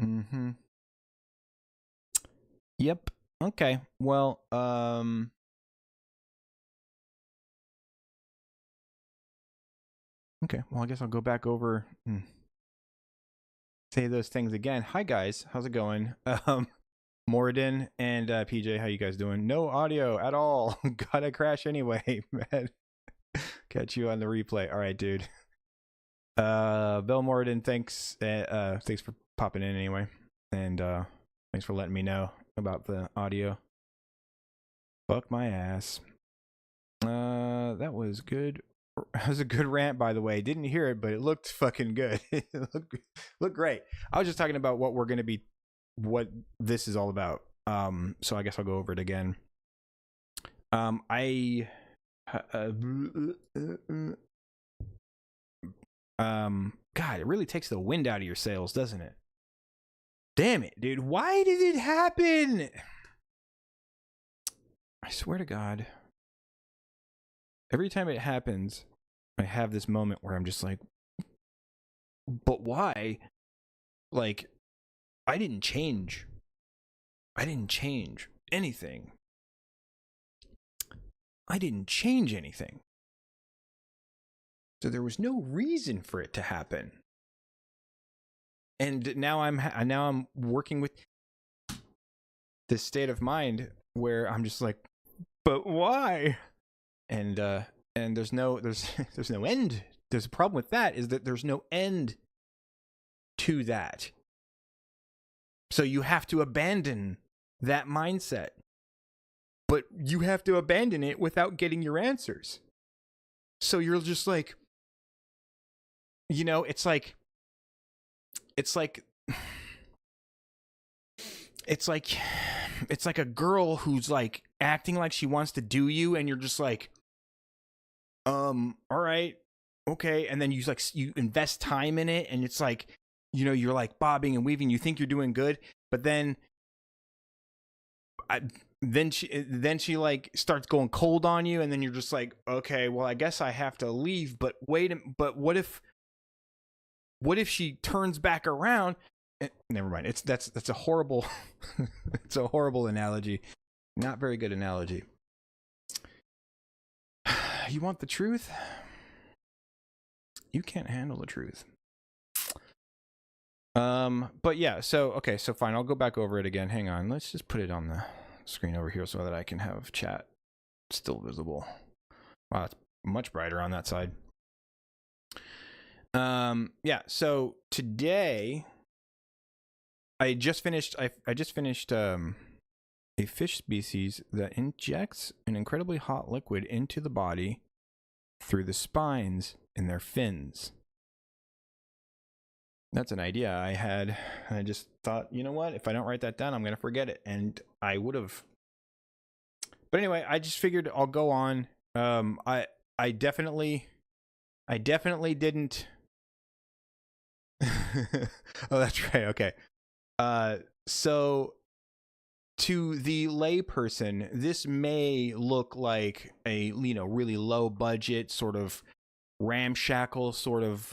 Mm-hmm. Yep. Okay. Well, okay. Well, I guess I'll go back over and say those things again. Hi guys, how's it going? Morden and PJ, how you guys doing? No audio at all. Gotta crash anyway, man. Catch you on the replay. All right, dude. Bill Morden, thanks. Thanks for popping in anyway, and thanks for letting me know about the audio. Fuck my ass. That was good. That was a good rant, by the way. Didn't hear it, but it looked fucking good. It looked great. I was just talking about what this is all about. So I guess I'll go over it again. God, it really takes the wind out of your sails, doesn't it? Damn it, dude. Why did it happen? I swear to God. Every time it happens, I have this moment where I'm just like, but why? Like, I didn't change. I didn't change anything. I didn't change anything. So there was no reason for it to happen. And now I'm working with this state of mind where I'm just like, but why? And there's no end. There's a problem with that, is that there's no end to that. So you have to abandon that mindset. But you have to abandon it without getting your answers. So you're just like, you know, it's like a girl who's like acting like she wants to do you, and you're just like, all right, okay. And then you invest time in it, and it's like, you know, you're like bobbing and weaving, you think you're doing good, but then she like starts going cold on you, and then you're just like, okay, well, I guess I have to leave. But but what if she turns back around? Never mind. That's a horrible it's a horrible analogy. Not very good analogy. You want the truth? You can't handle the truth. But yeah, so okay, so fine, I'll go back over it again. Hang on, let's just put it on the screen over here so that I can have chat still visible. Wow, it's much brighter on that side. Yeah, so today I just finished a fish species that injects an incredibly hot liquid into the body through the spines in their fins. That's an idea I had. I just thought, you know what? If I don't write that down, I'm going to forget it. And I would have. But anyway, I just figured I'll go on. I definitely didn't. Oh, that's right. Okay. So to the layperson, this may look like a, you know, really low budget, sort of ramshackle, sort of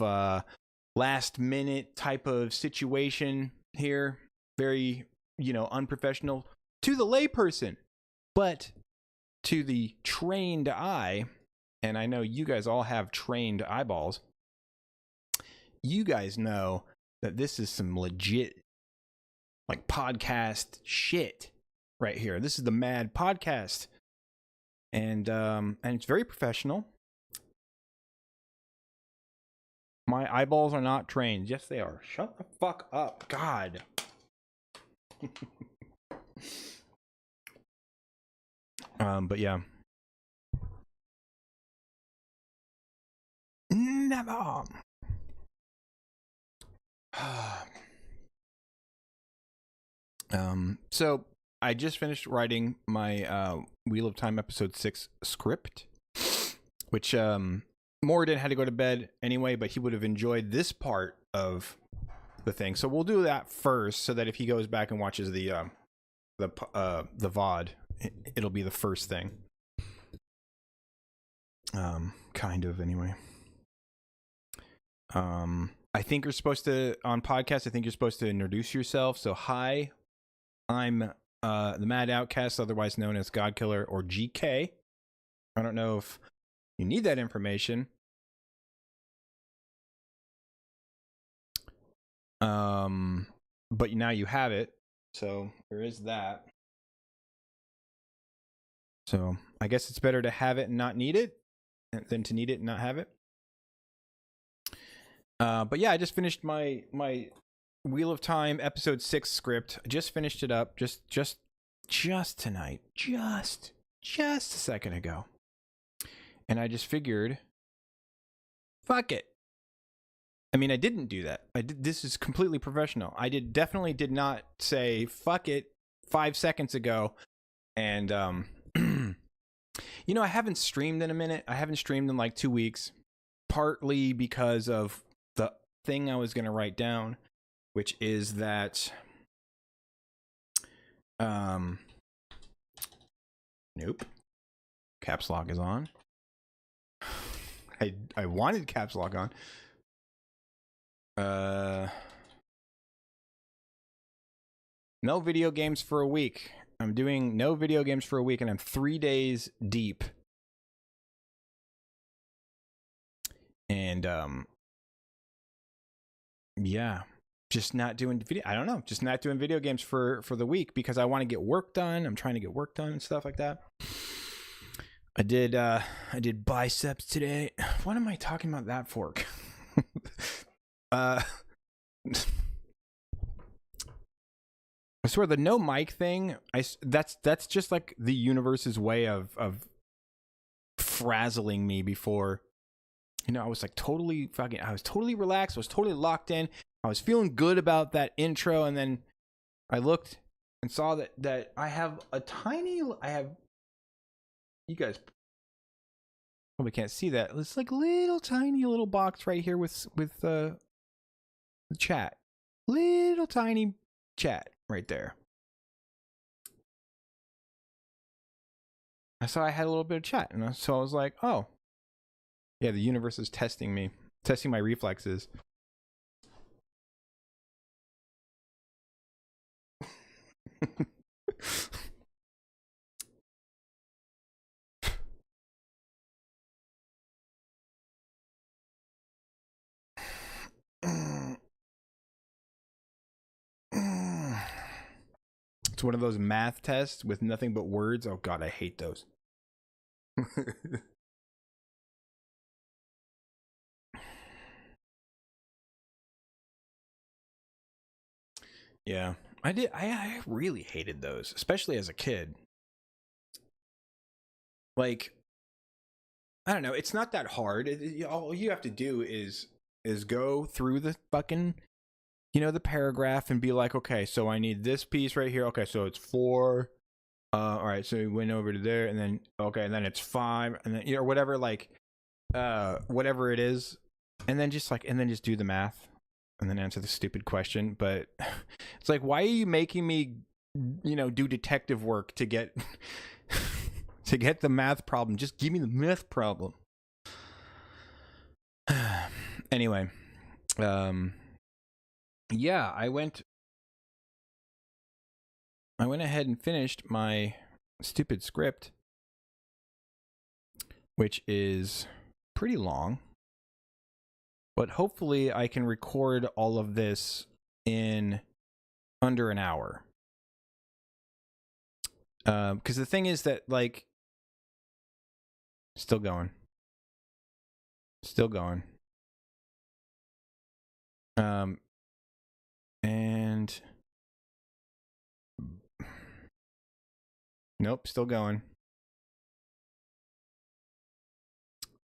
last minute type of situation here. Very, you know, unprofessional to the layperson. But to the trained eye, and I know you guys all have trained eyeballs, you guys know that this is some legit, like, podcast shit right here. This is the Mad Podcast, and it's very professional. My eyeballs are not trained. Yes, they are. Shut the fuck up, God. But yeah. Never. So I just finished writing my Wheel of Time episode 6 script, which Morden had to go to bed anyway, but he would have enjoyed this part of the thing. So we'll do that first, so that if he goes back and watches the VOD, it'll be the first thing. Kind of anyway. I think you're supposed to, on podcasts, I think you're supposed to introduce yourself. So, hi, I'm the Mad Outcast, otherwise known as Godkiller or GK. I don't know if you need that information. But now you have it. So, there is that. So, I guess it's better to have it and not need it than to need it and not have it. But yeah, I just finished my Wheel of Time episode 6 script. I just finished it up just tonight. Just a second ago. And I just figured, fuck it. I mean, I didn't do that. This is completely professional. I definitely did not say fuck it 5 seconds ago. And you know, I haven't streamed in a minute. I haven't streamed in like 2 weeks, partly because of the thing I was going to write down, which is that nope. Caps lock is on. I wanted caps lock on. No video games for a week. I'm doing no video games for a week, and I'm 3 days deep. And yeah, just not doing video. I don't know, just not doing video games for the week because I want to get work done. I'm trying to get work done and stuff like that. I did biceps today. What am I talking about that for? I swear the no mic thing, that's just like the universe's way of frazzling me before. You know, I was like I was totally relaxed. I was totally locked in. I was feeling good about that intro. And then I looked and saw that I have you guys probably can't see that. It's like tiny little box right here with the chat. Little tiny chat right there. I saw I had a little bit of chat, and so I was like, oh. Yeah, the universe is testing me, testing my reflexes. It's one of those math tests with nothing but words. Oh God, I hate those. Yeah, I did. I really hated those, especially as a kid. Like, I don't know. It's not that hard. All you have to do is go through the fucking, you know, the paragraph and be like, okay, so I need this piece right here. Okay, so it's 4. All right, so we went over to there, and then okay, and then it's 5, and then, you know, whatever, like, whatever it is, and then just do the math, and then answer the stupid question. But it's like, why are you making me, you know, do detective work to get to get the math problem? Just give me the math problem. Anyway, yeah, I went ahead and finished my stupid script, which is pretty long, but hopefully I can record all of this in under an hour. Because the thing is that, like, still going. And nope, still going.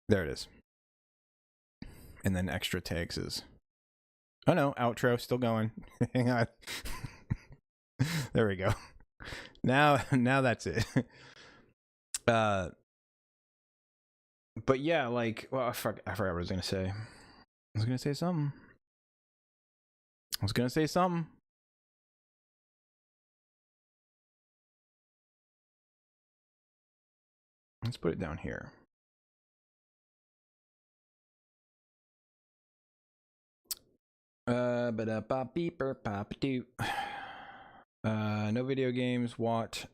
There it is. And then extra tags is, oh no, outro, still going. Hang on. There we go. Now that's it. But yeah, like, well, I forgot what I was gonna say. I was gonna say something. Let's put it down here. But beeper pop do. No video games. What?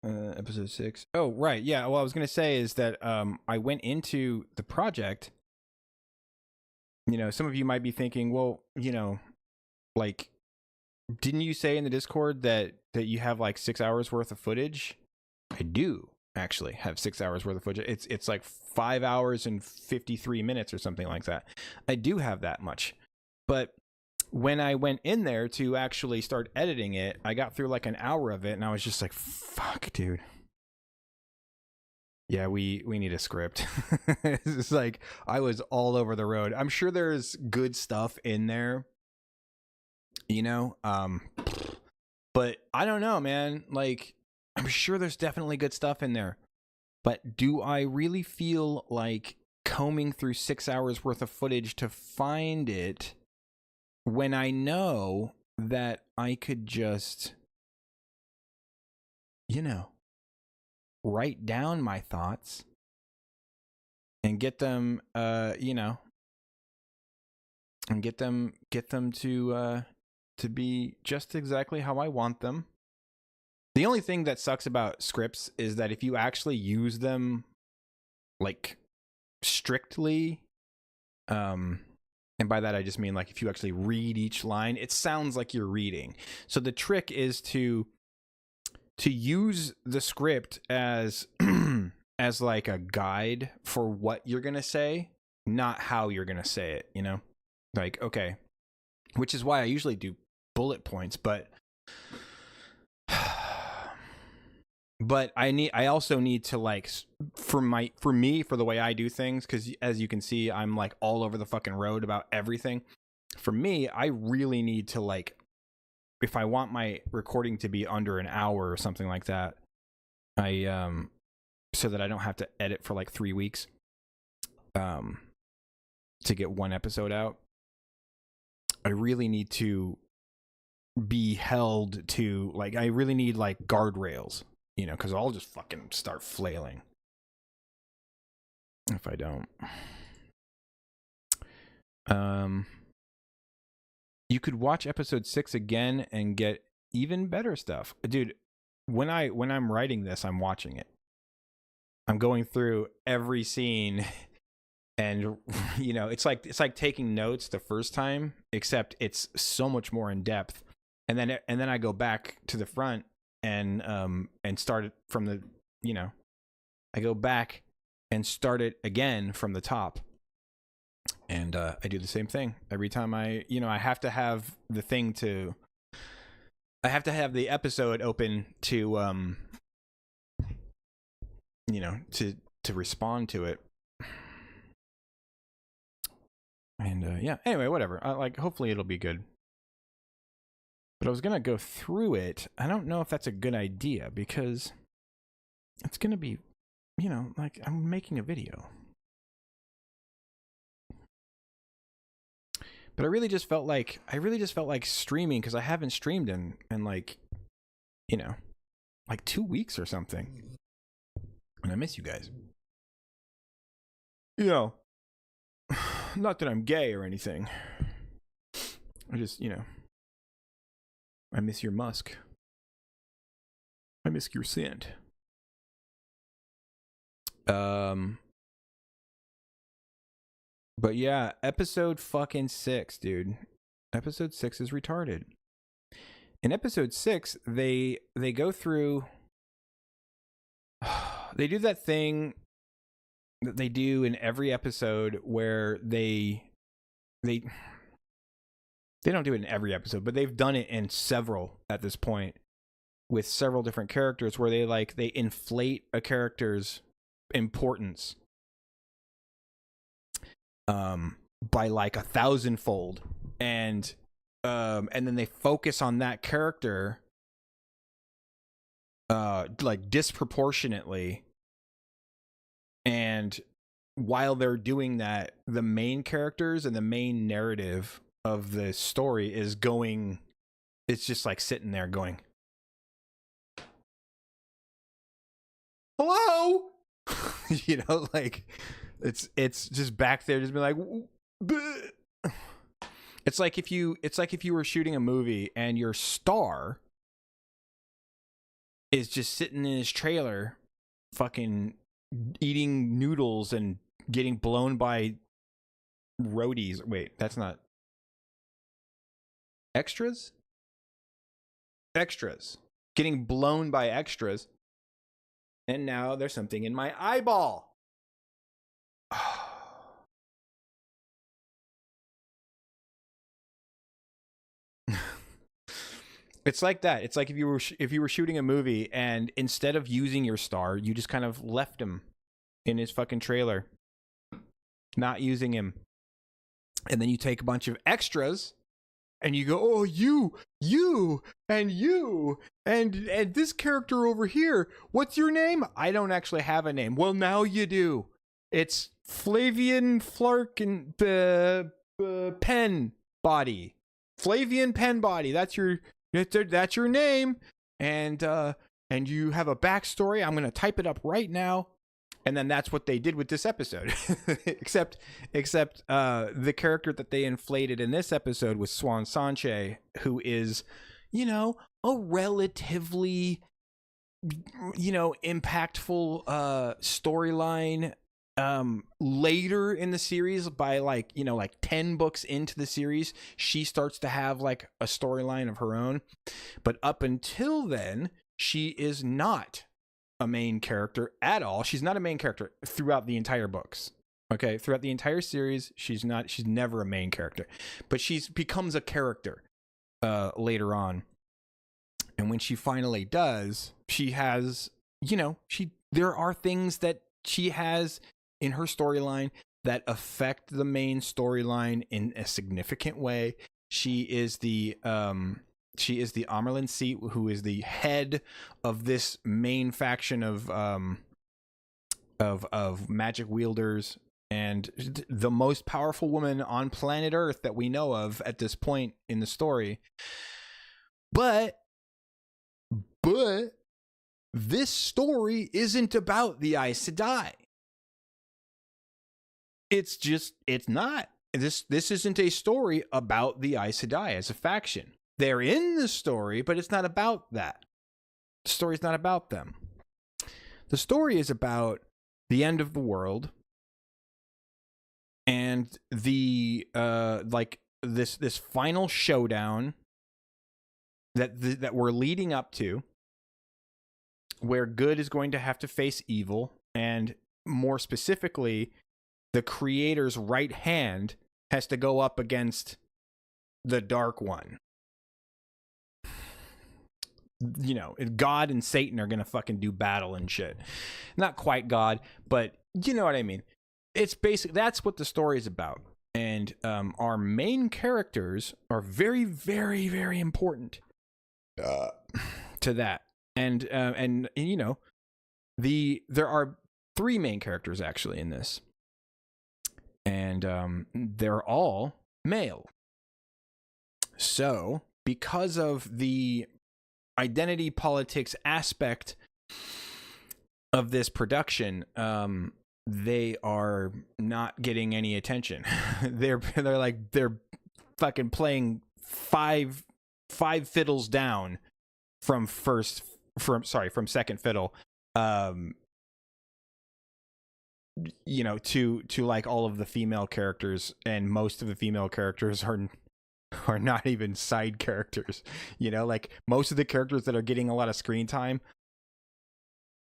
Episode 6. Oh, right. Yeah. Well, I was gonna say is that I went into the project. You know, some of you might be thinking, well, you know, like, didn't you say in the Discord that you have like 6 hours worth of footage? I do actually have 6 hours worth of footage. It's like 5 hours and 53 minutes or something like that. I do have that much, but when I went in there to actually start editing it, I got through like an hour of it, and I was just like, "Fuck, dude." Yeah, we need a script. It's like I was all over the road. I'm sure there's good stuff in there, you know. But I don't know, man. Like, I'm sure there's definitely good stuff in there. But do I really feel like combing through 6 hours worth of footage to find it when I know that I could just, you know, write down my thoughts and get them, you know, and get them to be just exactly how I want them. The only thing that sucks about scripts is that if you actually use them like strictly, and by that I just mean like if you actually read each line, it sounds like you're reading. So the trick is to use the script as as like a guide for what you're gonna say, not how you're gonna say it, you know? Like, okay. Which is why I usually do bullet points, but I also need to like for the way I do things, because as you can see, I'm like all over the fucking road about everything. For me, I really need to like, if I want my recording to be under an hour or something like that, I so that I don't have to edit for like 3 weeks to get one episode out, I really need to be held to, like, I really need like guardrails, you know, because I'll just fucking start flailing if I don't. You could watch episode 6 again and get even better stuff, dude. When I'm writing this, I'm watching it. I'm going through every scene, and you know, it's like taking notes the first time, except it's so much more in depth. And then I go back to the front and start it from the, you know, I go back and start it again from the top. And I do the same thing every time I have to have the thing to, I have to have the episode open to, you know, to respond to it. And yeah, anyway, whatever. Like, hopefully it'll be good. But I was going to go through it. I don't know if that's a good idea, because it's going to be, you know, like I'm making a video. But I really just felt like streaming, because I haven't streamed in like, you know, like 2 weeks or something. And I miss you guys. You know, not that I'm gay or anything. I just, you know, I miss your musk. I miss your scent. But yeah, episode fucking 6, dude. Episode 6 is retarded. In episode 6, they go through, they do that thing that they do in every episode where they don't do it in every episode, but they've done it in several at this point, with several different characters, where they inflate a character's importance by like 1,000-fold, and then they focus on that character like disproportionately, and while they're doing that, the main characters and the main narrative of the story is going, it's just like sitting there going, hello. You know, like it's just back there just be like, bleh. It's like if you were shooting a movie and your star is just sitting in his trailer fucking eating noodles and getting blown by roadies. Wait, that's not extras? Extras. Getting blown by extras. And now there's something in my eyeball. It's like that. It's like if you were shooting a movie and instead of using your star, you just kind of left him in his fucking trailer, not using him. And then you take a bunch of extras and you go, "Oh, you and this character over here. What's your name?" "I don't actually have a name." "Well, now you do. It's Flavian Flarkin Pen Body. Flavian Pen Body. That's your name, and you have a backstory. I'm gonna type it up right now." And then that's what they did with this episode. except the character that they inflated in this episode was Swan Sanche, who is, a relatively, impactful storyline later in the series. By like 10 books into the series, she starts to have like a storyline of her own, but up until then she is not a main character at all. She's not a main character throughout the entire books. Okay, throughout the entire series, she's never a main character, but she's becomes a character later on. And when she finally does, she has, there are things that she has in her storyline that affect the main storyline in a significant way. She is the Amerlin Seat, who is the head of this main faction of magic wielders, and the most powerful woman on planet Earth that we know of at this point in the story. But this story isn't about the Aes Sedai. It's not. This isn't a story about the Aes Sedai as a faction. They're in the story, but it's not about that. The story's not about them. The story is about the end of the world and the this final showdown that we're leading up to, where good is going to have to face evil, and more specifically, the creator's right hand has to go up against the Dark One. God and Satan are gonna fucking do battle and shit. Not quite God, but you know what I mean. It's basic. That's what the story is about, and our main characters are very, very, very important to that. And there are 3 main characters actually in this, and they're all male. So because of the identity politics aspect of this production, they are not getting any attention. they're fucking playing five fiddles down from second fiddle, to like all of the female characters, and most of the female characters are not even side characters. Like most of the characters that are getting a lot of screen time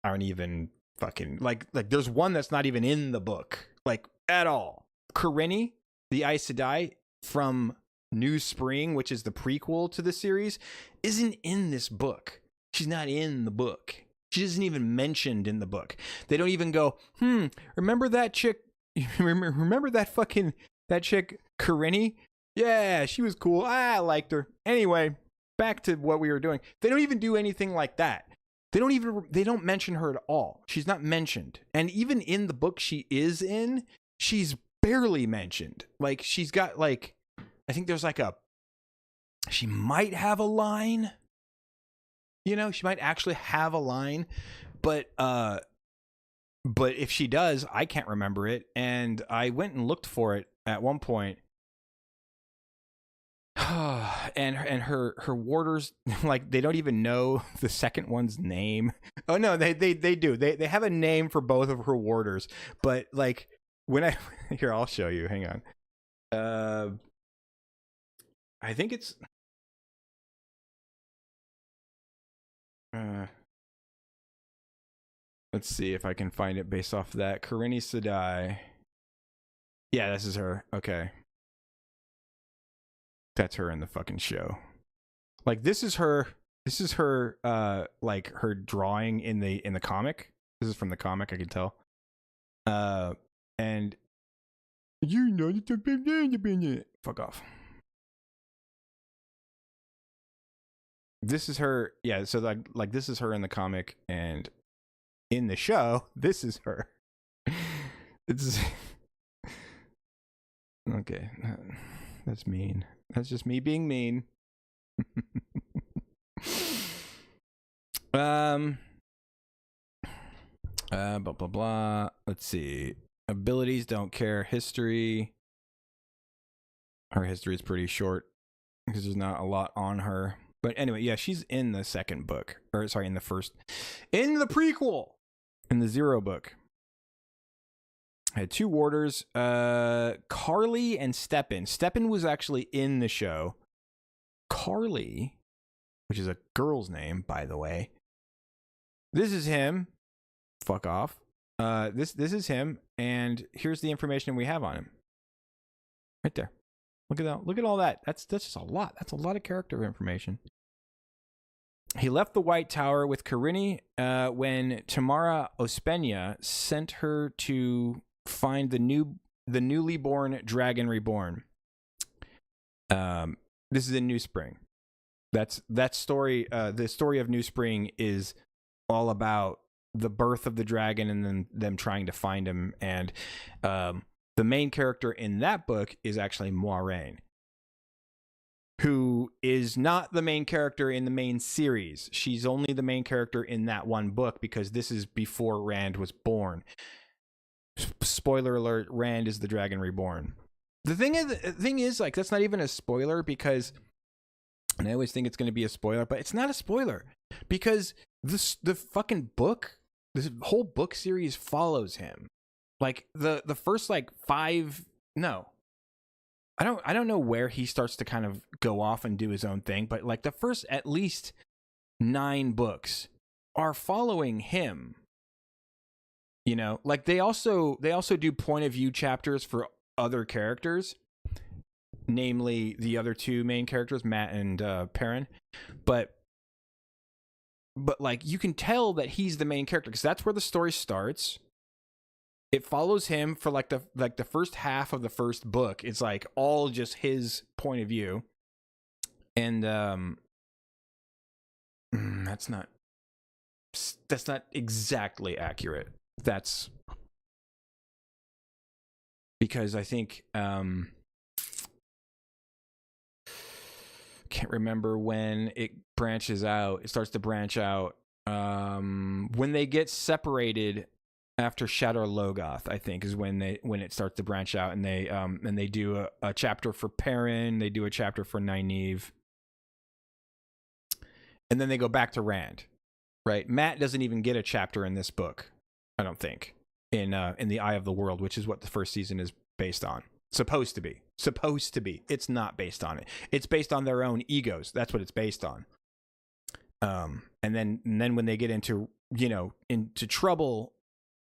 aren't even fucking like there's one that's not even in the book, like, at all. Karenni, the Aes Sedai from New Spring, which is the prequel to the series, isn't in this book. She's not in the book. She isn't even mentioned in the book. They don't even go, remember that chick? Remember that chick Karenni? Yeah, she was cool. I liked her. Anyway, back to what we were doing. They don't even do anything like that. They don't mention her at all. She's not mentioned. And even in the book she is in, she's barely mentioned. Like, she's got like, I think there's like she might have a line. She might actually have a line, but if she does, I can't remember it. And I went and looked for it at one point, and her warders, like, they don't even know the second one's name. Oh no, they do. They have a name for both of her warders, but like when I here, I'll show you. Hang on. I think it's let's see if I can find it based off that. Karini Sedai. Yeah, this is her. Okay. That's her in the fucking show. Like, this is her like her drawing in the comic. This is from the comic, I can tell. And you know, fuck off. This is her. Yeah, so like this is her in the comic, and in the show, this is her. It's okay. That's mean. That's just me being mean. Blah blah blah. Let's see. Abilities, don't care. History. Her history is pretty short because there's not a lot on her. But anyway, yeah, she's in the second book. Or sorry, in the prequel. In the Zero book. I had two warders, Carly and Stepan. Stepan was actually in the show. Carly, which is a girl's name, by the way. This is him. Fuck off. This is him, and here's the information we have on him. Right there. Look at that. Look at all that. That's just a lot. That's a lot of character information. He left the White Tower with Karini when Tamara Ospenia sent her to find the newly born Dragon Reborn. This is in New Spring. That story. The story of New Spring is all about the birth of the dragon and then them trying to find him. And the main character in that book is actually Moiraine, who is not the main character in the main series. She's only the main character in that one book because this is before Rand was born. Spoiler alert, Rand is the Dragon Reborn. The thing is, like, that's not even a spoiler because, and I always think it's going to be a spoiler, but it's not a spoiler because the fucking book, this whole book series follows him. Like the first like 5, no, I don't know where he starts to kind of go off and do his own thing, but like the first at least 9 books are following him. You know, like they also do point of view chapters for other characters, namely the other 2 main characters, Matt and Perrin. But like you can tell that he's the main character because that's where the story starts. It follows him for like the first half of the first book. It's like all just his point of view, and that's not exactly accurate. That's because I think can't remember when it branches out. It starts to branch out when they get separated after Shadar Logoth, I think, is when it starts to branch out, and they do a chapter for Perrin, they do a chapter for Nynaeve, and then they go back to Rand. Right? Matt doesn't even get a chapter in this book, I don't think, in the Eye of the World, which is what the first season is based on. Supposed to be. It's not based on it. It's based on their own egos. That's what it's based on. And then when they get into trouble,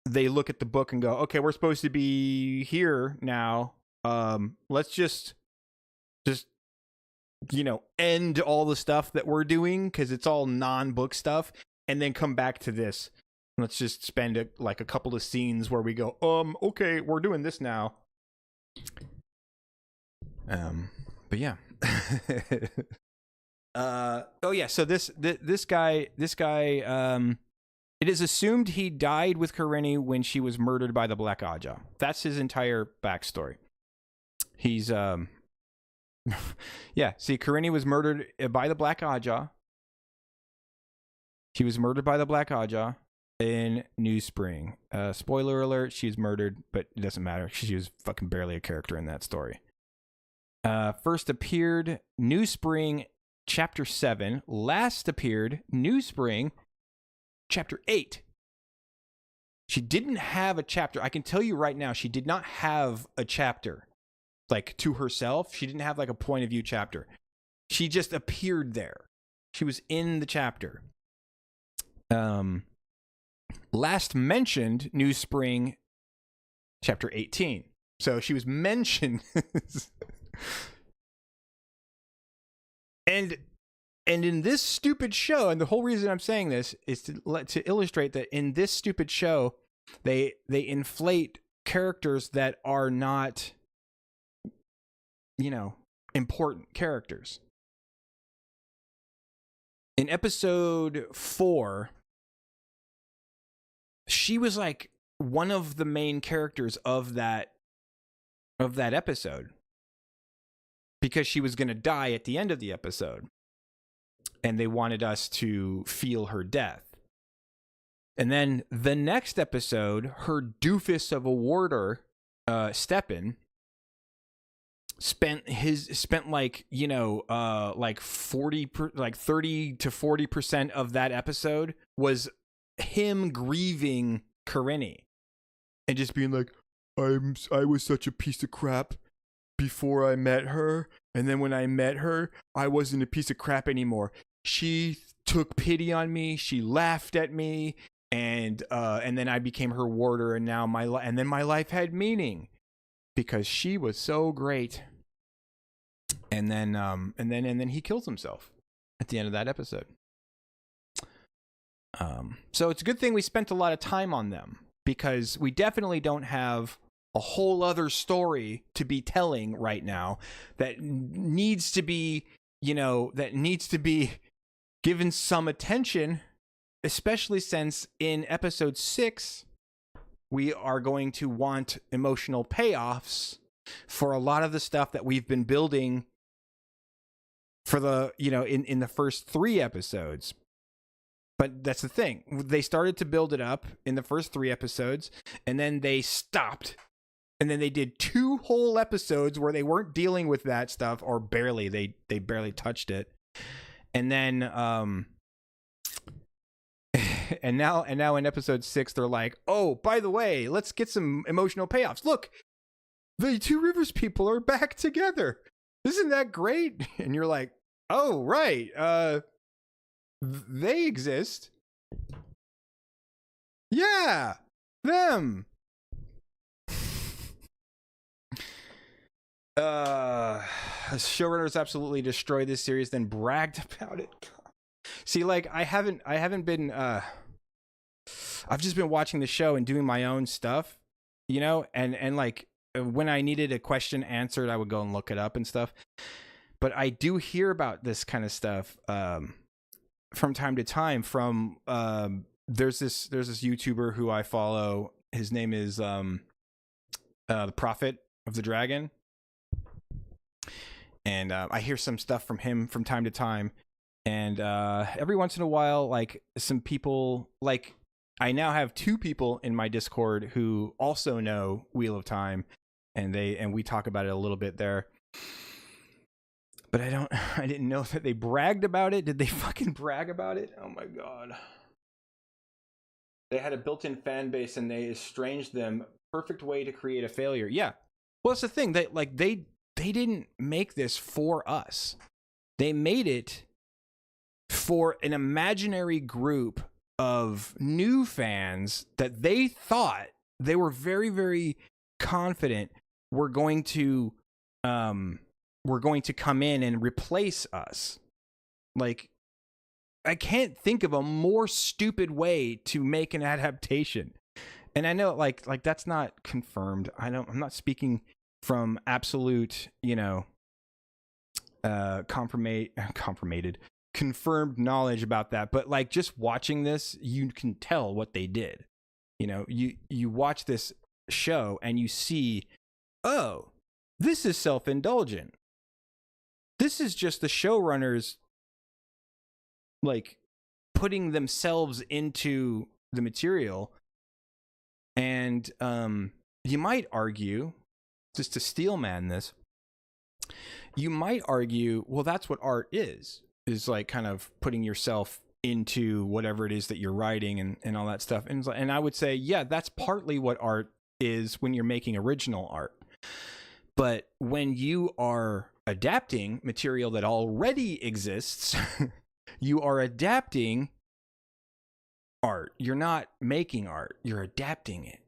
they look at the book and go, okay, we're supposed to be here now. Let's just end all the stuff that we're doing because it's all non-book stuff, and then come back to this. Let's just spend a couple of scenes where we go, okay, we're doing this now. But yeah. Oh yeah. So this guy. It is assumed he died with Karini when she was murdered by the Black Aja. That's his entire backstory. He's yeah. See, Karini was murdered by the Black Aja. She was murdered by the Black Aja in New Spring. Spoiler alert: she was murdered, but it doesn't matter. She was fucking barely a character in that story. First appeared New Spring Chapter 7. Last appeared New Spring Chapter 8. She didn't have a chapter. I can tell you right now, she did not have a chapter, like, to herself. She didn't have, like, a point of view chapter. She just appeared there. She was in the chapter. Last mentioned New Spring Chapter 18. So she was mentioned. And in this stupid show, and the whole reason I'm saying this is to illustrate that in this stupid show, they inflate characters that are not, important characters. In episode 4, she was like one of the main characters of that episode, because she was going to die at the end of the episode, and they wanted us to feel her death. And then the next episode, her doofus of a warder, Steppen, spent like 30 to 40% of that episode was him grieving Karini and just being like, I was such a piece of crap before I met her, and then when I met her, I wasn't a piece of crap anymore. She took pity on me, she laughed at me, and then I became her warder, and now my life had meaning because she was so great. And then he kills himself at the end of that episode. So it's a good thing we spent a lot of time on them, because we definitely don't have a whole other story to be telling right now that needs to be given some attention, especially since in episode 6 we are going to want emotional payoffs for a lot of the stuff that we've been building for the, in the first 3 episodes. But that's the thing. They started to build it up in the first 3 episodes, and then they stopped. And then they did 2 whole episodes where they weren't dealing with that stuff, or barely. They barely touched it. And then and now in episode 6 they're like, "Oh, by the way, let's get some emotional payoffs. Look, the Two Rivers people are back together. Isn't that great?" And you're like, "Oh, right. They exist. Yeah, them." Showrunners absolutely destroyed this series, then bragged about it. See, like, I haven't been I've just been watching the show and doing my own stuff, and like, when I needed a question answered, I would go and look it up and stuff. But I do hear about this kind of stuff from time to time from there's this YouTuber who I follow. His name is the Prophet of the Dragon. And I hear some stuff from him from time to time. And every once in a while, like, some people, like, I now have 2 people in my Discord who also know Wheel of Time, and we talk about it a little bit there. But I didn't know that they bragged about it. Did they fucking brag about it? Oh my god. They had a built-in fan base and they estranged them. Perfect way to create a failure. Yeah. Well, that's the thing. They didn't make this for us. They made it for an imaginary group of new fans that they thought, they were very, very confident were going to come in and replace us. Like, I can't think of a more stupid way to make an adaptation. And I know, like that's not confirmed. I'm not speaking from absolute, confirmed knowledge about that. But, like, just watching this, you can tell what they did. You watch this show and you see, oh, this is self-indulgent. This is just the showrunners, like, putting themselves into the material. And you might argue, just to steelman this, you might argue, well, that's what art is like kind of putting yourself into whatever it is that you're writing and all that stuff. And I would say, yeah, that's partly what art is when you're making original art. But when you are adapting material that already exists, you are adapting art. You're not making art, you're adapting it.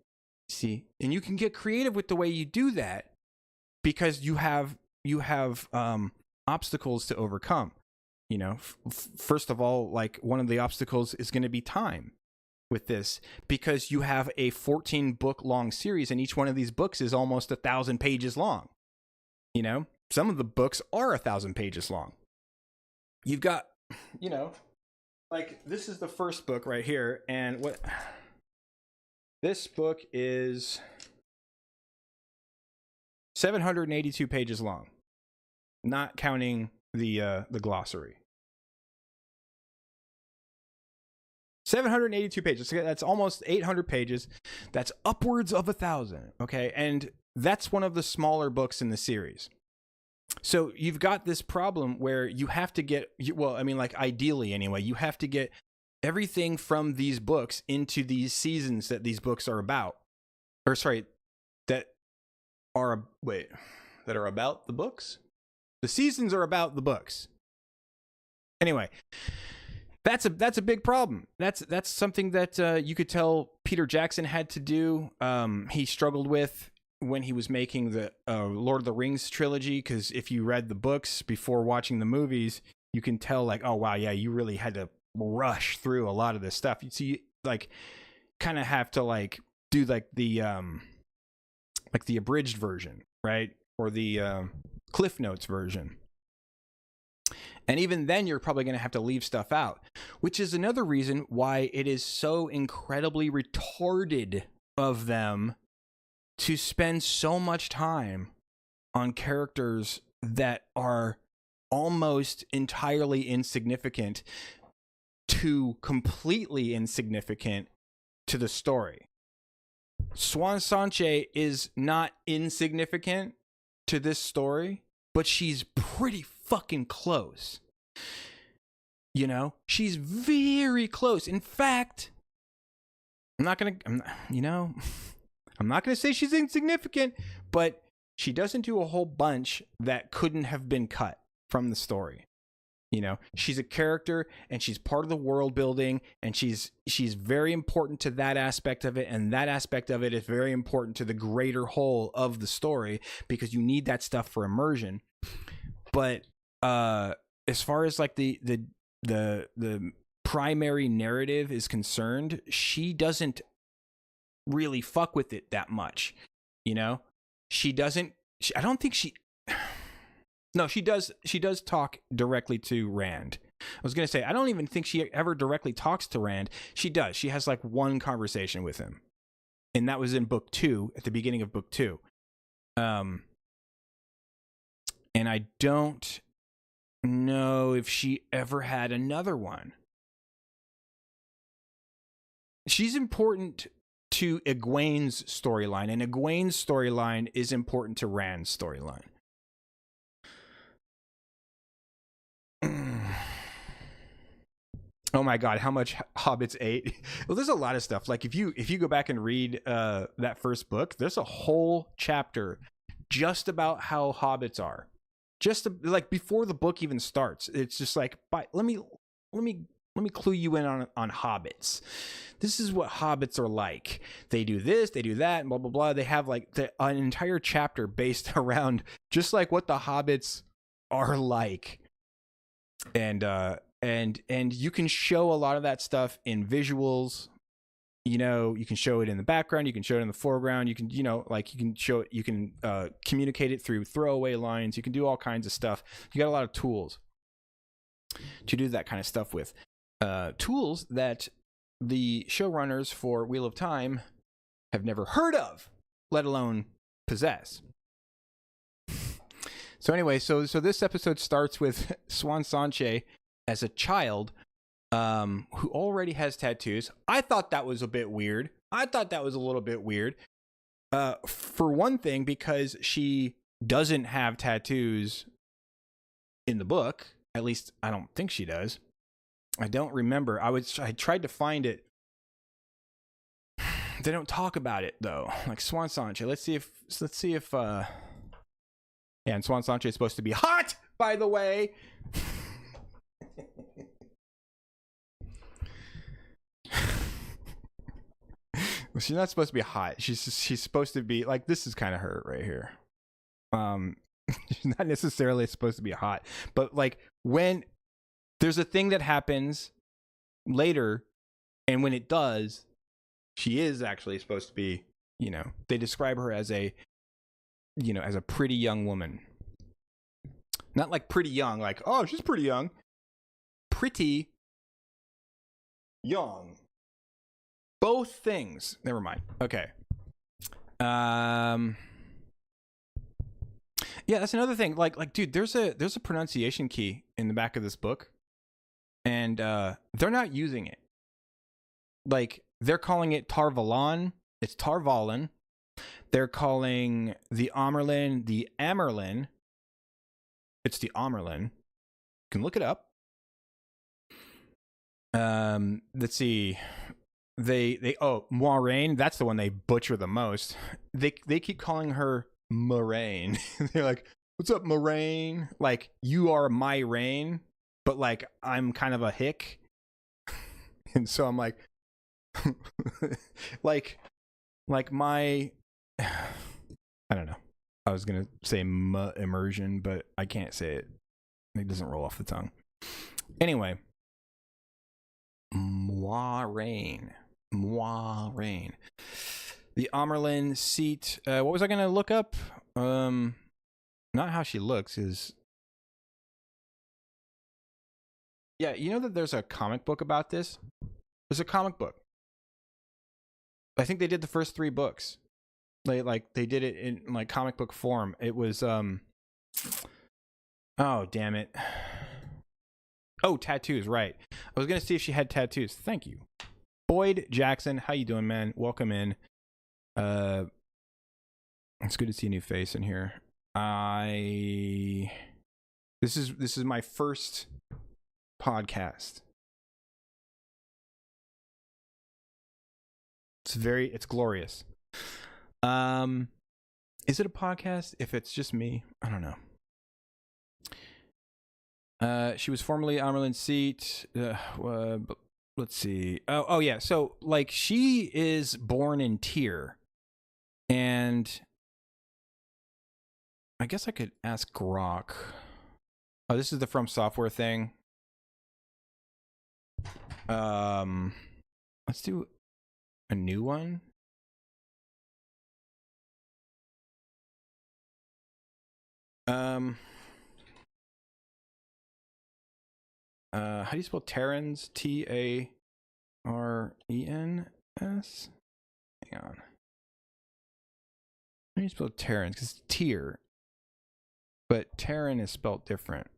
See? And you can get creative with the way you do that because you have obstacles to overcome. You know, first of all, like one of the obstacles is going to be time with this, because you have a 14 book long series and each one of these books is almost 1,000 pages long. You know, some of the books are 1,000 pages long. You've got, you know, like this is the first book right here. And what this book is 782 pages long, not counting the glossary. 782 pages. That's almost 800 pages. That's upwards of 1,000. Okay. And that's one of the smaller books in the series. So you've got this problem where you have to get, well, I mean, like ideally anyway, you have to get everything from these books into these seasons that these books are about. Or sorry, that are about the books? The seasons are about the books. Anyway, that's a big problem. That's something that you could tell Peter Jackson had to do. He struggled with when he was making the Lord of the Rings trilogy, because if you read the books before watching the movies, you can tell like, oh wow, yeah, you really had to rush through a lot of this stuff. You see, like, kind of have to like do like the abridged version, right, or the Cliff Notes version. And even then, you're probably going to have to leave stuff out, which is another reason why it is so incredibly retarded of them to spend so much time on characters that are almost entirely insignificant to completely insignificant to the story. Swan Sanche is not insignificant to this story, but she's pretty fucking close. You know, she's very close. In fact, I'm not gonna say she's insignificant, but she doesn't do a whole bunch that couldn't have been cut from the story. You know, she's a character and she's part of the world building, and she's very important to that aspect of it, and that aspect of it is very important to the greater whole of the story, because you need that stuff for immersion. But as far as like the primary narrative is concerned, she doesn't really fuck with it that much. You know, she doesn't. I don't think she. No, she does. She does talk directly to Rand. I was going to say, I don't even think she ever directly talks to Rand. She does. She has like one conversation with him, and that was in book 2, at the beginning of book 2. And I don't know if she ever had another one. She's important to Egwene's storyline, and Egwene's storyline is important to Rand's storyline. Oh my god, how much Hobbits ate? Well, there's a lot of stuff. Like if you go back and read that first book, there's a whole chapter just about how hobbits are. Just like before the book even starts, it's just like, let me clue you in on hobbits. This is what hobbits are like. They do this, they do that, and blah blah blah. They have like an entire chapter based around just like what the hobbits are like. And you can show a lot of that stuff in visuals. You know, you can show it in the background, you can show it in the foreground, you can, you know, like you can show it, you can communicate it through throwaway lines, you can do all kinds of stuff. You got a lot of tools to do that kind of stuff with. Tools that the showrunners for Wheel of Time have never heard of, let alone possess. So anyway, so this episode starts with Swan Sanche as a child who already has tattoos. I thought that was a bit weird. I thought that was a little bit weird. For one thing, because she doesn't have tattoos in the book. At least I don't think she does. I don't remember. I tried to find it. They don't talk about it though. Like Swan Sanche. Let's see if yeah, and Swan Sanche is supposed to be hot, by the way. Well, she's not supposed to be hot. She's supposed to be like, this is kind of her right here. She's not necessarily supposed to be hot, but like when there's a thing that happens later, and when it does, she is actually supposed to be, you know, they describe her as a, you know, as a pretty young woman. Not like pretty young, like, oh, she's pretty young. Pretty young. Both things. Never mind. Okay. Yeah, that's another thing. Like, dude, there's a pronunciation key in the back of this book, and they're not using it. Like, they're calling it Tarvalon. It's Tarvalon. They're calling the Amerlin the Amerlin. It's the Amerlin. You can look it up. Let's see. Moiraine, that's the one they butcher the most. They keep calling her Moiraine. They're like, what's up, Moiraine? Like, you are my rain, but like I'm kind of a hick. And so I'm like like my I don't know. I was gonna say immersion, but I can't say it. It doesn't roll off the tongue. Anyway. Moiraine. The Amerlin seat. What was I gonna look up? Not how she looks is. Yeah, you know that there's a comic book about this? There's a comic book. I think they did the first 3 books. They did it in like comic book form. It was oh damn it. Oh, tattoos, right. I was gonna see if she had tattoos. Thank you. Boyd Jackson, how you doing, man? Welcome in. It's good to see a new face in here. This is my first podcast. It's glorious. Is it a podcast if it's just me? I don't know. She was formerly Amerlin's seat. Let's see. Oh yeah. So like she is born in Tyr, and I guess I could ask Grok. Oh, this is the From Software thing. Let's do a new one. How do you spell Terrens? Tarens? Hang on. How do you spell Terrens? Because it's Tyr, but Terran is spelled different.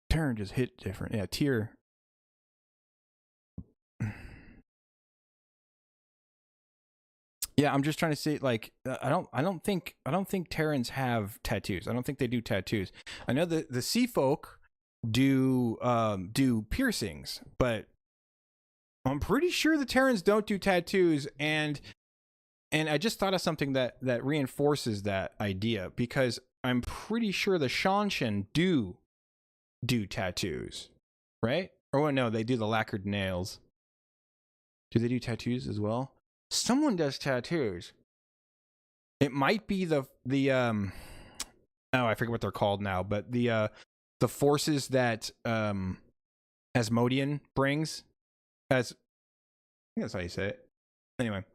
Terran just hit different. Yeah, Tyr. Yeah, I'm just trying to say, like, I don't think Terrans have tattoos. I don't think they do tattoos. I know the sea folk do piercings, but I'm pretty sure the Terrans don't do tattoos. And I just thought of something that reinforces that idea, because I'm pretty sure the Shanshan do tattoos, right? Or no, they do the lacquered nails. Do they do tattoos as well? Someone does tattoos. It might be the oh, I forget what they're called now, but the forces that Asmodean brings, as I think that's how you say it. Anyway.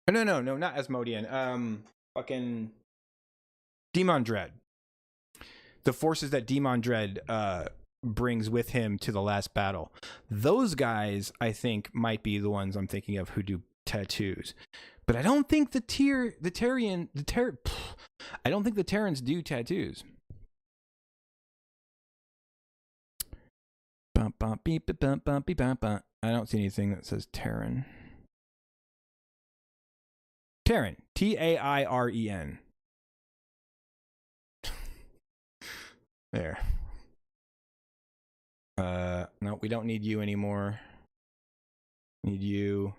No, not Asmodean. Fucking Demon Dread. The forces that Demon Dread brings with him to the last battle. Those guys, I think, might be the ones I'm thinking of who do tattoos. But I don't think I don't think the Terrans do tattoos. I don't see anything that says Terran. Terran. Tairen. There. No, we don't need you anymore. Need you.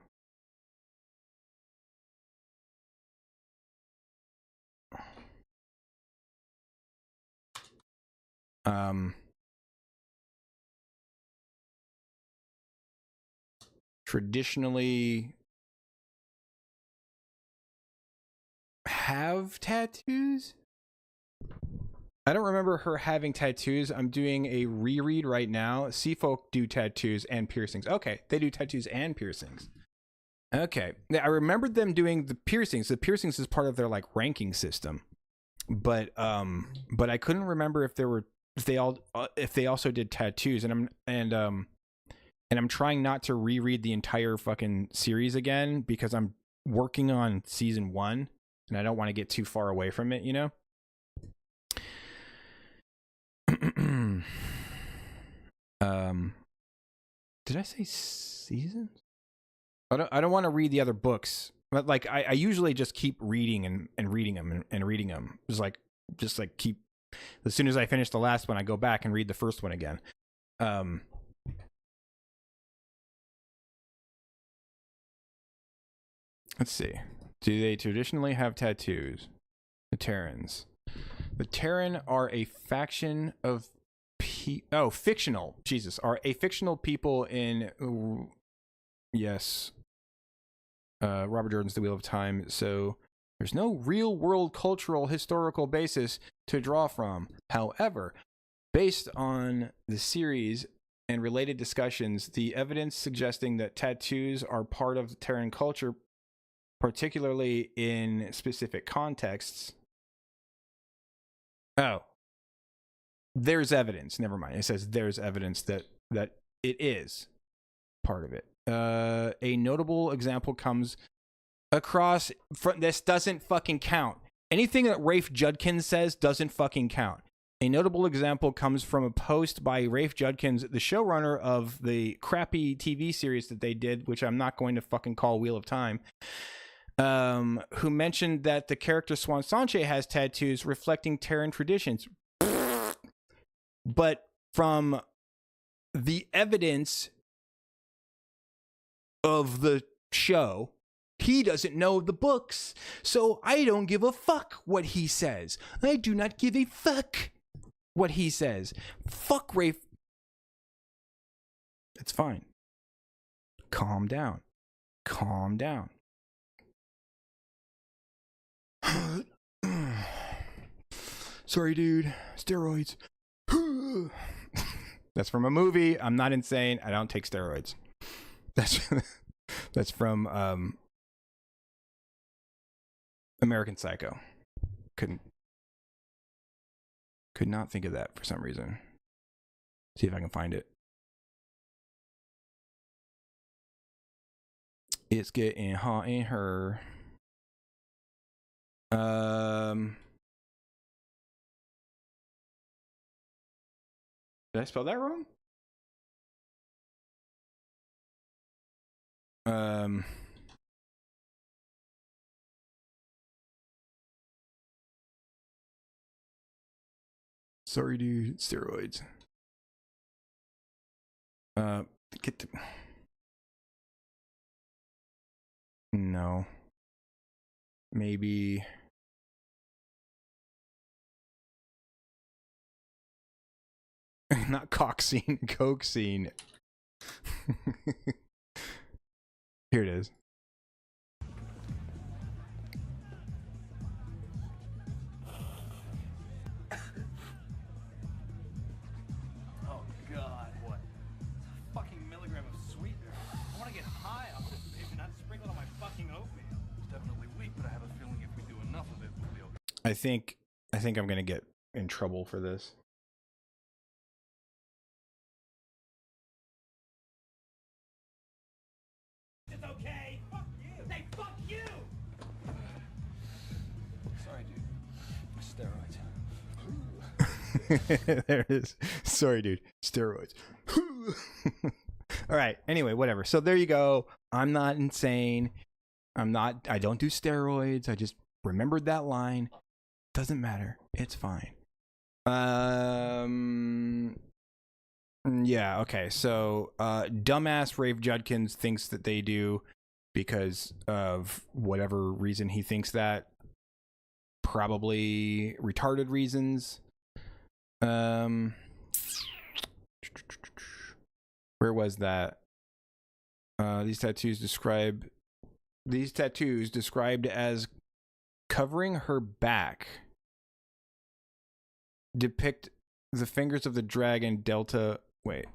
Traditionally have tattoos? I don't remember her having tattoos. I'm doing a reread right now. Sea folk do tattoos and piercings. Okay, they do tattoos and piercings. Okay, I remembered them doing the piercings. The piercings is part of their like ranking system, but I couldn't remember if they also did tattoos. And I'm trying not to reread the entire fucking series again because I'm working on season 1 and I don't want to get too far away from it, you know? Did I say seasons? I don't want to read the other books, but like I usually just keep reading and reading them and reading them. Just like keep. As soon as I finish the last one, I go back and read the first one again. Let's see. Do they traditionally have tattoos? The Terrans. The Terran are a faction of fictional. Jesus, are a fictional people in. Yes. Robert Jordan's The Wheel of Time. So there's no real world cultural historical basis to draw from. However, based on the series and related discussions, the evidence suggesting that tattoos are part of the Terran culture, particularly in specific contexts. Oh, there's evidence. Never mind. It says there's evidence that it is part of it. A notable example comes across from this doesn't fucking count. Anything that Rafe Judkins says doesn't fucking count. A notable example comes from a post by Rafe Judkins, the showrunner of the crappy TV series that they did, which I'm not going to fucking call Wheel of Time, who mentioned that the character Swan Sanche has tattoos reflecting Terran traditions. But from the evidence of the show, he doesn't know the books, so I don't give a fuck what he says. I do not give a fuck what he says. Fuck Rafe. It's fine. Calm down. Calm down. Sorry, dude. Steroids. That's from a movie. I'm not insane. I don't take steroids. That's from American Psycho. Could not think of that for some reason. See if I can find it. It's getting hot in her. Did I spell that wrong? Sorry, dude. Steroids. Get the. No. Maybe. Not cock scene, coke scene. Here it is. Oh God, what? It's a fucking milligram of sweetener. I want to get high off this bitch, not sprinkle on my fucking oatmeal. It's definitely weak, but I have a feeling if we do enough of it, we'll be okay. I think I'm gonna get in trouble for this. It's okay. Fuck you. Say fuck you. Sorry, dude. Steroids. There it is. Sorry, dude. Steroids. All right. Anyway, whatever. So there you go. I'm not insane. I don't do steroids. I just remembered that line. Doesn't matter. It's fine. Yeah, okay. So, dumbass Rafe Judkins thinks that they do because of whatever reason he thinks that. Probably retarded reasons. Where was that? These tattoos described as covering her back depict the fingers of the dragon Delta. Wait.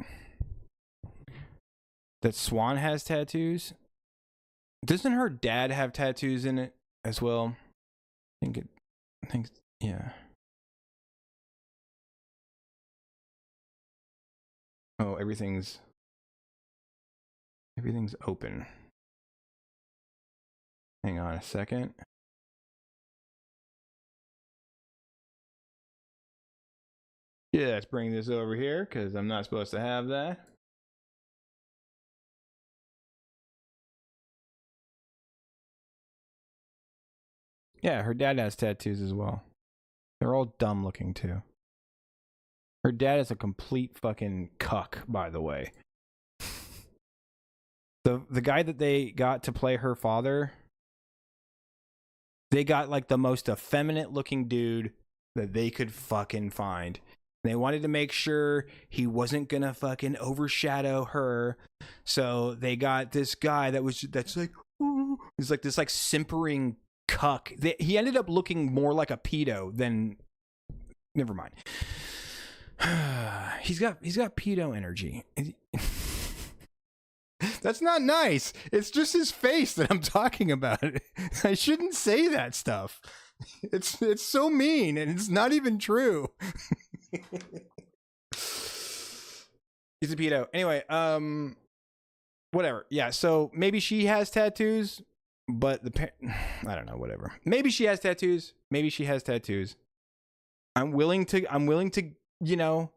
That Swan has tattoos? Doesn't her dad have tattoos in it as well? I think, yeah. Oh, everything's open. Hang on a second. Yeah, let's bring this over here because I'm not supposed to have that. Yeah, her dad has tattoos as well. They're all dumb looking too. Her dad is a complete fucking cuck, by the way. The guy that they got to play her father, they got like the most effeminate looking dude that they could fucking find. They wanted to make sure he wasn't gonna fucking overshadow her, so they got this guy that's like, ooh, he's like this like simpering cuck. He ended up looking more like a pedo than. Never mind. He's got pedo energy. That's not nice. It's just his face that I'm talking about. I shouldn't say that stuff. It's so mean and it's not even true. He's a pedo. Anyway, whatever. Yeah, so maybe she has tattoos, but I don't know, whatever. Maybe she has tattoos. I'm willing to, you know,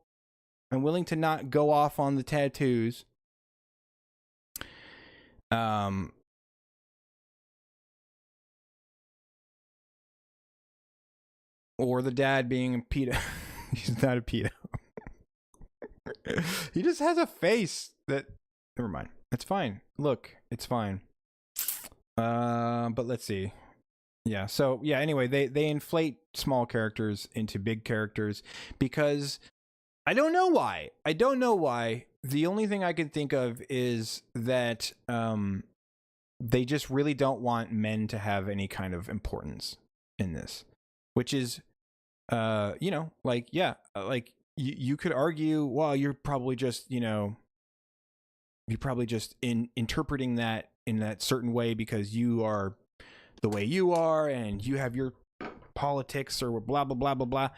I'm willing to not go off on the tattoos. Or the dad being a pedo. He's not a pedo. He just has a face that. Never mind. It's fine. Look, it's fine. But let's see. Yeah. So yeah. Anyway, they inflate small characters into big characters because I don't know why. The only thing I can think of is that they just really don't want men to have any kind of importance in this, which is you know, like, yeah, like you could argue, well, you're probably just interpreting that in that certain way because you are the way you are and you have your politics or blah blah blah blah blah,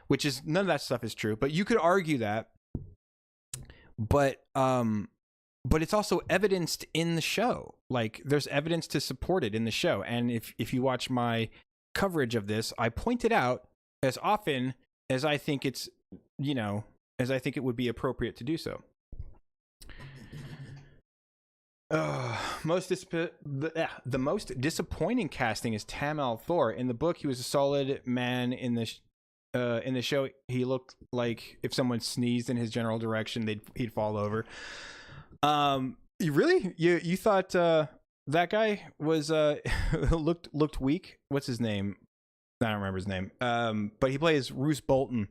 which is none of that stuff is true, but you could argue that. But it's also evidenced in the show. Like there's evidence to support it in the show, and if you watch my coverage of this, I pointed out as often as I think it's, as I think it would be appropriate to do so. The most disappointing casting is Tam Thor. In the book, he was a solid man. In the show, he looked like if someone sneezed in his general direction, he'd fall over. You thought that guy was looked weak? What's his name? I don't remember his name. But he plays Roose Bolton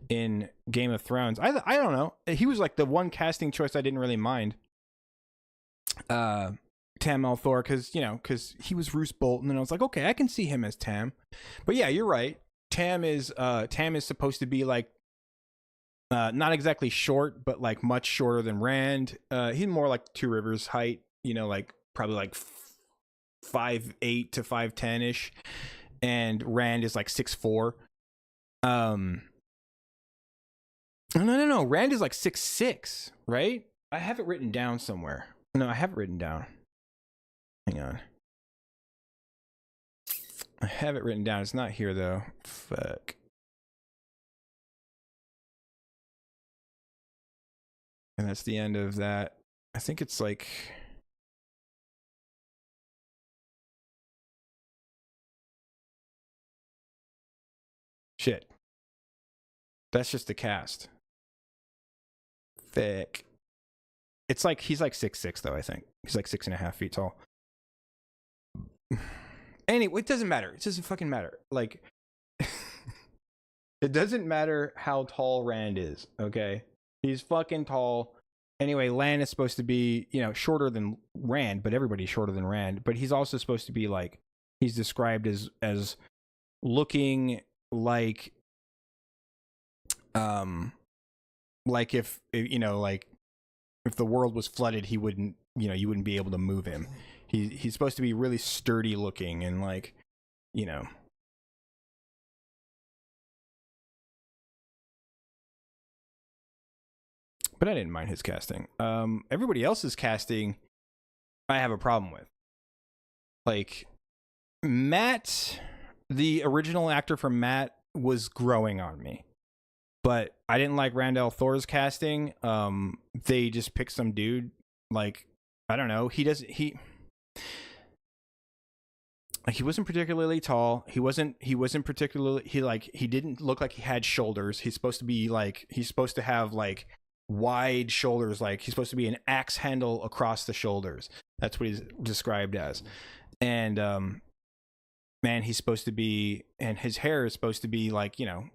in Game of Thrones. I don't know. He was like the one casting choice I didn't really mind. Tam Thor, because he was Roose Bolton, and I was like, okay, I can see him as Tam. But yeah, you're right. Tam is supposed to be like not exactly short, but like much shorter than Rand. He's more like Two Rivers height, like probably like 5'8" to 5'10" ish, and Rand is like 6'4". No. Rand is like 6'6", right? I have it written down somewhere. No, I have it written down. Hang on. I have it written down. It's not here though. Fuck. And that's the end of that. I think it's like. Shit. That's just the cast. Thick. It's like he's like 6'6", though. I think he's like 6.5 feet tall. Anyway, it doesn't matter. It doesn't fucking matter. Like, it doesn't matter how tall Rand is. Okay, he's fucking tall. Anyway, Lan is supposed to be, you know, shorter than Rand, but everybody's shorter than Rand. But he's also supposed to be like, he's described as looking like if you know, like if the world was flooded, he wouldn't, you know, you wouldn't be able to move him. He's supposed to be really sturdy looking and like, you know. But I didn't mind his casting. Everybody else's casting, I have a problem with. Like, Matt, the original actor for Matt, was growing on me. But I didn't like Randall Thor's casting. They just picked some dude. Like, I don't know. He wasn't particularly tall. He wasn't particularly, he didn't look like he had shoulders. He's supposed to have like wide shoulders. Like, he's supposed to be an axe handle across the shoulders. That's what he's described as. And, man, he's supposed to be, and his hair is supposed to be like, you know,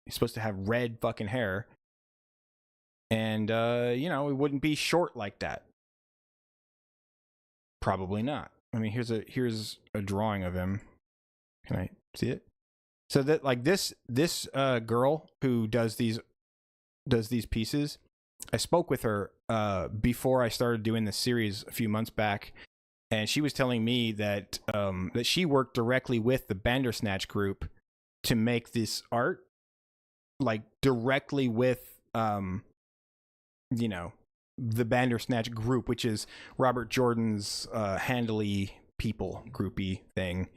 he's supposed to have red fucking hair. And, you know, it wouldn't be short like that. Probably not. I mean, here's a drawing of him. Can I see it? So that, like, this girl who does these pieces, I spoke with her before I started doing this series a few months back, and she was telling me that that she worked directly with the Bandersnatch group to make this art, like directly with you know, the Bandersnatch group, which is Robert Jordan's handily people groupie thing.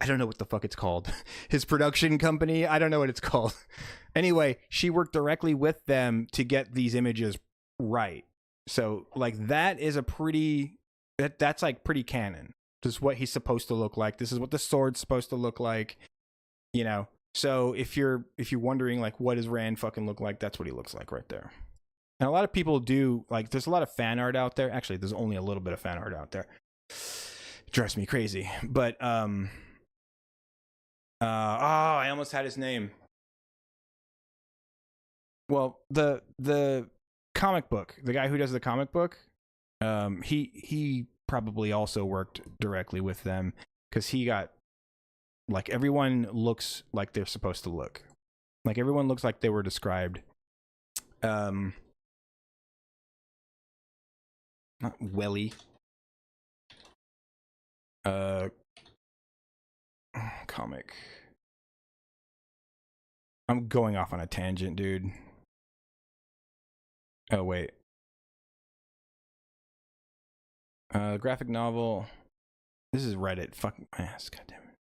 I don't know what the fuck it's called. His production company, I don't know what it's called. Anyway, she worked directly with them to get these images right. So, like, that is a pretty, that's like pretty canon. This is what he's supposed to look like. This is what the sword's supposed to look like. You know. So if you're wondering, like, what does Rand fucking look like, that's what he looks like right there. And a lot of people do, like, there's a lot of fan art out there. Actually, there's only a little bit of fan art out there. It drives me crazy. But I almost had his name. Well, the comic book, the guy who does the comic book, he probably also worked directly with them, because he got, like, everyone looks like they're supposed to look. Like, everyone looks like they were described. Not Welly. Comic. I'm going off on a tangent, dude. Oh, wait. Graphic novel. This is Reddit. Fuck my ass. God damn it.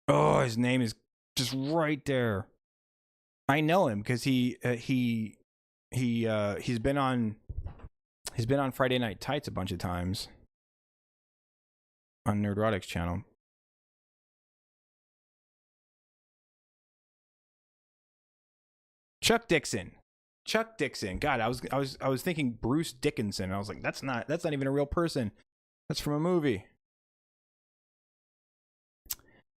Oh, his name is just right there. I know him because he's been on Friday Night Tights a bunch of times on Nerdrotic's channel. Chuck Dixon. God, I was thinking Bruce Dickinson. I was like, that's not even a real person. That's from a movie.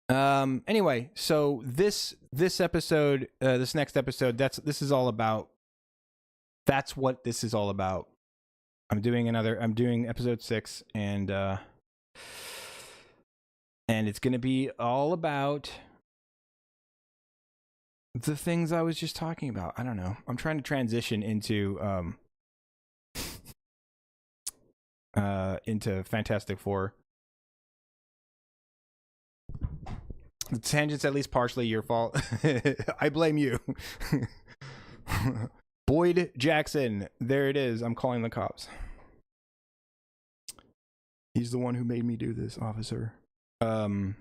Anyway, so this episode, this next episode, that's what this is all about. I'm doing episode 6, and it's gonna be all about the things I was just talking about. I don't know. I'm trying to transition into Fantastic Four. The tangent's at least partially your fault. I blame you. Boyd Jackson. There it is. I'm calling the cops. He's the one who made me do this, officer. But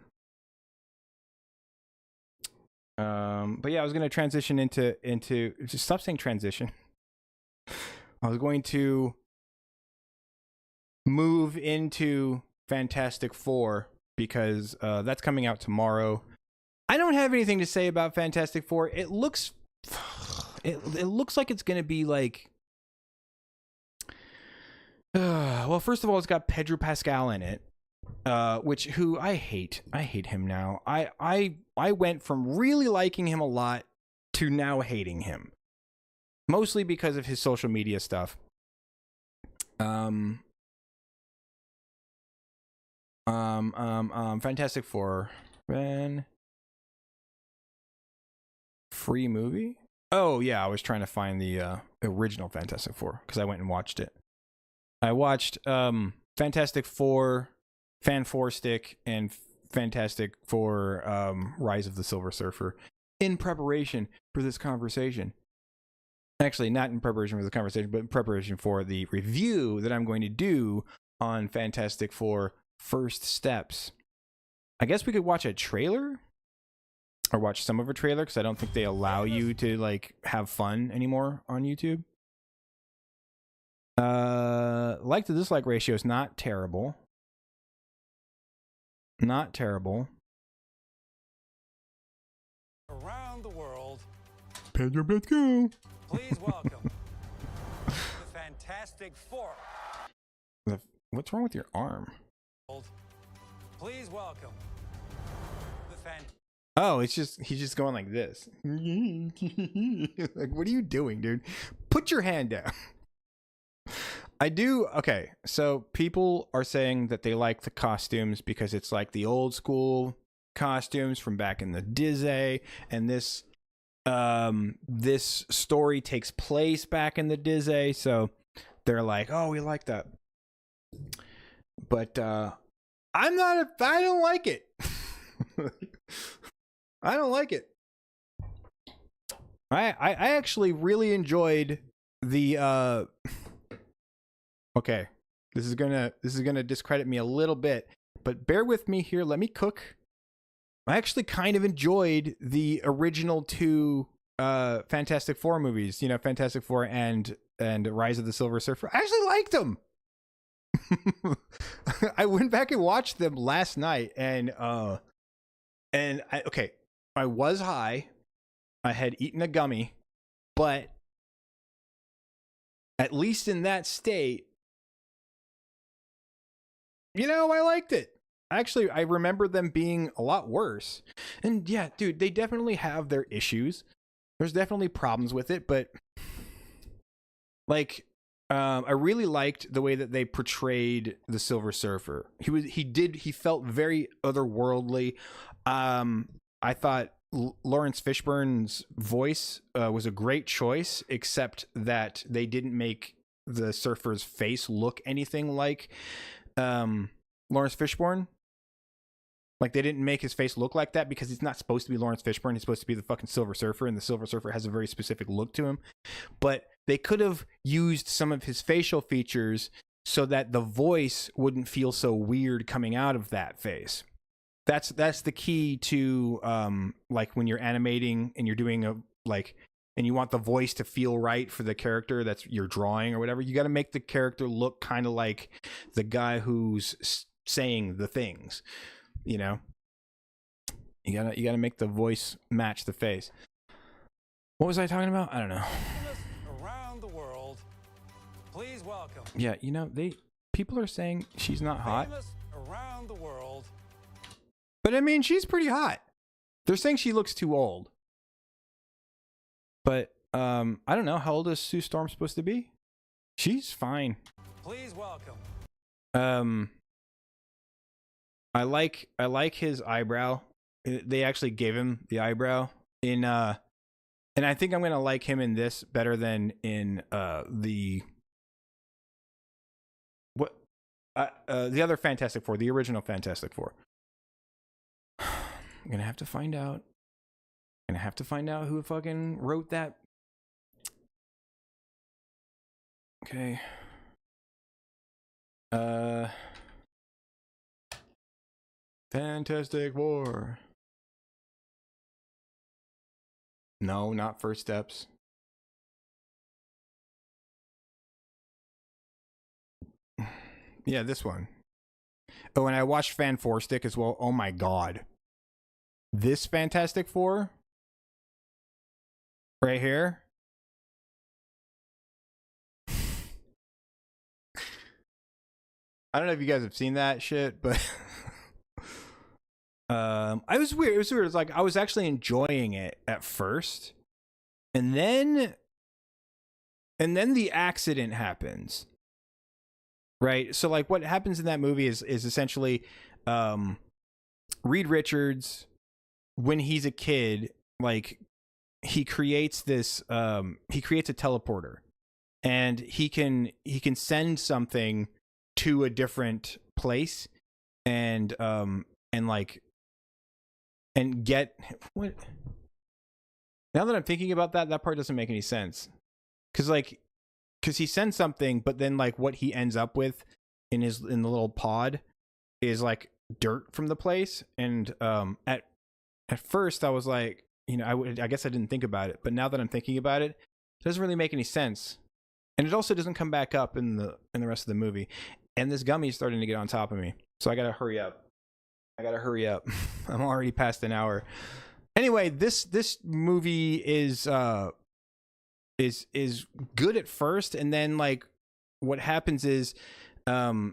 yeah, I was going to transition into just stop saying transition. I was going to move into Fantastic Four because that's coming out tomorrow. I don't have anything to say about Fantastic Four. It looks like it's gonna be like. Well, first of all, it's got Pedro Pascal in it, who I hate. I hate him now. I went from really liking him a lot to now hating him, mostly because of his social media stuff. Fantastic Four, free movie. Oh yeah, I was trying to find the original Fantastic Four because I went and watched it. I watched Fantastic Four, Fan Four Stick, and Fantastic Four Rise of the Silver Surfer in preparation for this conversation. Actually, not in preparation for the conversation, but in preparation for the review that I'm going to do on Fantastic Four First Steps. I guess we could watch a trailer or watch some of a trailer because I don't think they allow you to like have fun anymore on YouTube. Like to dislike ratio is not terrible. Not terrible. Around the world, Pedro Pascal. please welcome the Fantastic Four. What's wrong with your arm? Please welcome the Oh, he's just going like this. Like, what are you doing, dude? Put your hand down. Okay, so people are saying that they like the costumes because it's like the old school costumes from back in the Disney, and this story takes place back in the Disney, so they're like, oh, we like that. But I don't like it. I don't like it. I actually really enjoyed the okay, this is gonna discredit me a little bit, but bear with me here. Let me cook. I actually kind of enjoyed the original two Fantastic Four movies. You know, Fantastic Four and Rise of the Silver Surfer. I actually liked them. I went back and watched them last night, and I was high. I had eaten a gummy, but at least in that state, you know, I liked it. Actually, I remember them being a lot worse. And yeah, dude, they definitely have their issues. There's definitely problems with it, but like, I really liked the way that they portrayed the Silver Surfer. He felt very otherworldly. I thought Lawrence Fishburne's voice was a great choice, except that they didn't make the surfer's face look anything like Lawrence Fishburne. Like, they didn't make his face look like that because he's not supposed to be Lawrence Fishburne. He's supposed to be the fucking Silver Surfer, and the Silver Surfer has a very specific look to him. But they could have used some of his facial features so that the voice wouldn't feel so weird coming out of that face. That's the key to like when you're animating and you're doing and you want the voice to feel right for the character that's you're drawing or whatever. You got to make the character look kind of like the guy who's saying the things. You know, you gotta make the voice match the face. What was I talking about? I don't know. Around the world, please welcome. Yeah, you know, people are saying she's not hot. Around the world. But I mean, she's pretty hot. They're saying she looks too old. But I don't know, how old is Sue Storm supposed to be? She's fine. Please welcome. I like his eyebrow. They actually gave him the eyebrow in and I think I'm gonna like him in this better than in the other Fantastic Four, the original Fantastic Four. I'm gonna have to find out. Who fucking wrote that. Okay. Fantastic Four. No, not First Steps. Yeah, this one. Oh, and I watched Fan Four Stick as well. Oh my god. this Fantastic Four right here. I don't know if you guys have seen that shit, but I was weird. It was weird. It's like I was actually enjoying it at first, and then the accident happens. Right? So like what happens in that movie is essentially Reed Richards, when he's a kid, like he creates this he creates a teleporter, and he can send something to a different place and like and get what. Now that I'm thinking about that part doesn't make any sense. Because he sends something, but then like what he ends up with in the little pod is like dirt from the place. And at first I was like, I guess I didn't think about it, but now that I'm thinking about it, it doesn't really make any sense. And it also doesn't come back up in the rest of the movie. And this gummy is starting to get on top of me, so I gotta hurry up. I'm already past an hour. Anyway, this movie is good at first, and then like what happens is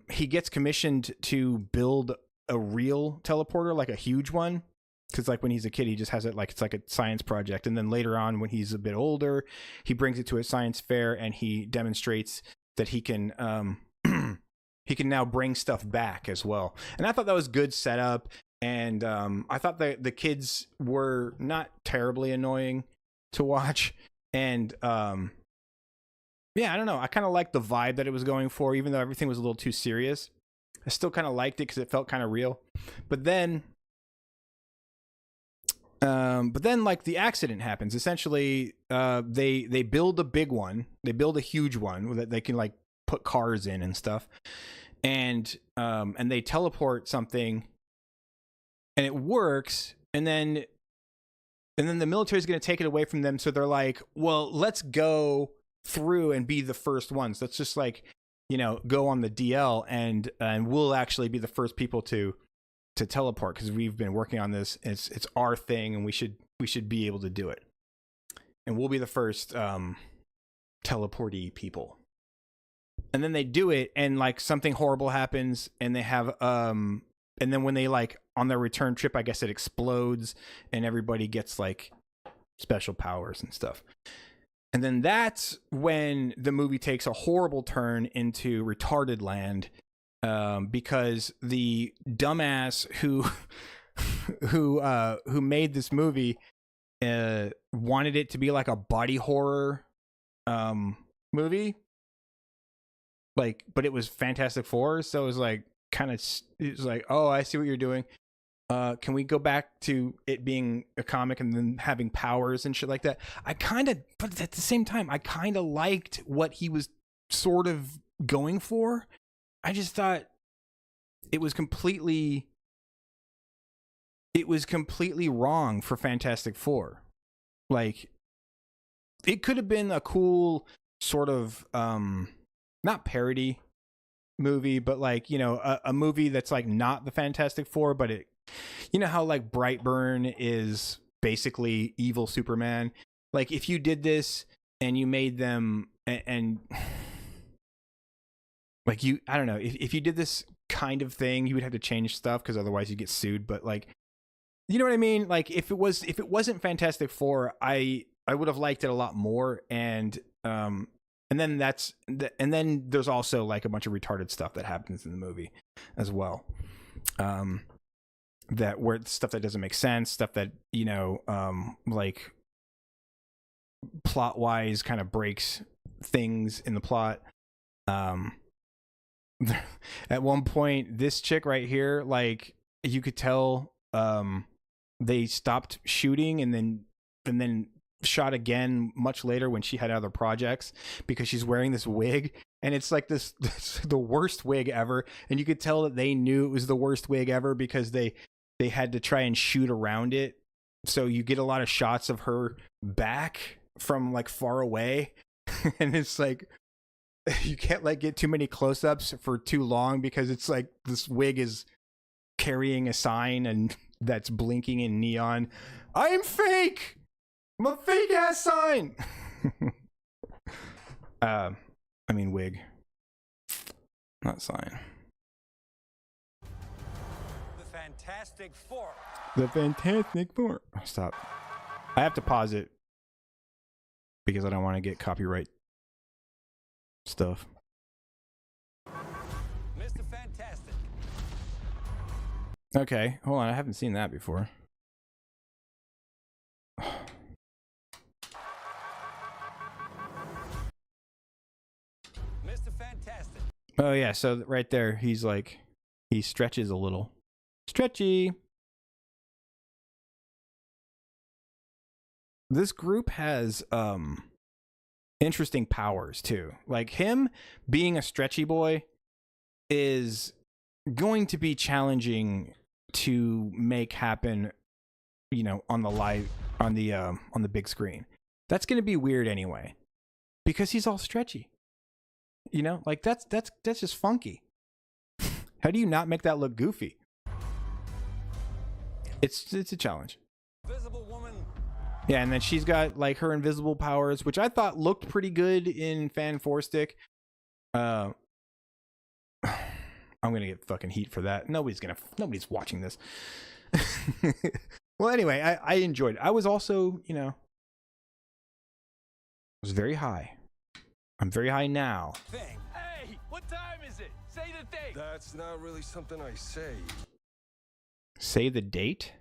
he gets commissioned to build a real teleporter, like a huge one, because like when he's a kid he just has it like it's like a science project, and then later on when he's a bit older he brings it to a science fair and he demonstrates that he can he can now bring stuff back as well. And I thought that was good setup, and I thought the kids were not terribly annoying to watch. And yeah, I don't know, I kind of liked the vibe that it was going for, even though everything was a little too serious. I still kind of liked it because it felt kind of real. But then like the accident happens. Essentially they build a big one, they build a huge one that they can like put cars in and stuff, and they teleport something and it works, and then the military is going to take it away from them. So they're like, well, let's go through and be the first ones. Let's just like, go on the DL and we'll actually be the first people to teleport, because we've been working on this. It's our thing, and we should be able to do it. And we'll be the first teleportee people. And then they do it, and like something horrible happens, and they have and then when they like on their return trip, I guess it explodes and everybody gets like special powers and stuff. And then that's when the movie takes a horrible turn into retarded land, because the dumbass who made this movie wanted it to be like a body horror movie, like, but it was Fantastic Four, so it was like it was like, oh, I see what you're doing. Can we go back to it being a comic and then having powers and shit like that? But at the same time, I kind of liked what he was sort of going for. I just thought it was completely wrong for Fantastic Four. Like, it could have been a cool sort of not parody movie, but like, a movie that's like not the Fantastic Four, but it, how like Brightburn is basically evil Superman. Like, if you did this and you made them and like I don't know, if you did this kind of thing, you would have to change stuff because otherwise you get sued. But like, you know what I mean? Like, if it wasn't Fantastic Four, I would have liked it a lot more. And then there's also like a bunch of retarded stuff that happens in the movie as well. That where stuff that doesn't make sense, stuff that, like plot wise kind of breaks things in the plot. At one point, this chick right here, like, you could tell they stopped shooting and then shot again much later when she had other projects, because she's wearing this wig, and it's like this the worst wig ever, and you could tell that they knew it was the worst wig ever because they had to try and shoot around it, so you get a lot of shots of her back from like far away. And it's like you can't like get too many close-ups for too long because it's like this wig is carrying a sign and that's blinking in neon. I'm fake. I'm a fake ass sign. I mean wig, not sign. The Fantastic Four. The Fantastic Four. Oh, stop. I have to pause it because I don't want to get copyright stuff. Mr. Fantastic. Okay, hold on. I haven't seen that before. Mr. Fantastic. Oh yeah, so right there, he's like, he stretches a little. Stretchy. This group has interesting powers too. Like him being a stretchy boy is going to be challenging to make happen, you know, on the live on the big screen. That's going to be weird anyway because he's all stretchy. You know, like that's just funky. How do you not make that look goofy? It's a challenge. Visible Woman. Yeah, and then she's got like her invisible powers, which I thought looked pretty good in Fan 4 Stick. I'm gonna get fucking heat for that. Nobody's watching this. Well, anyway, I enjoyed it. I was also, you know, I was very high. I'm very high now. Thing. Hey, what time is it? Say the thing. That's not really something I say. Say the date?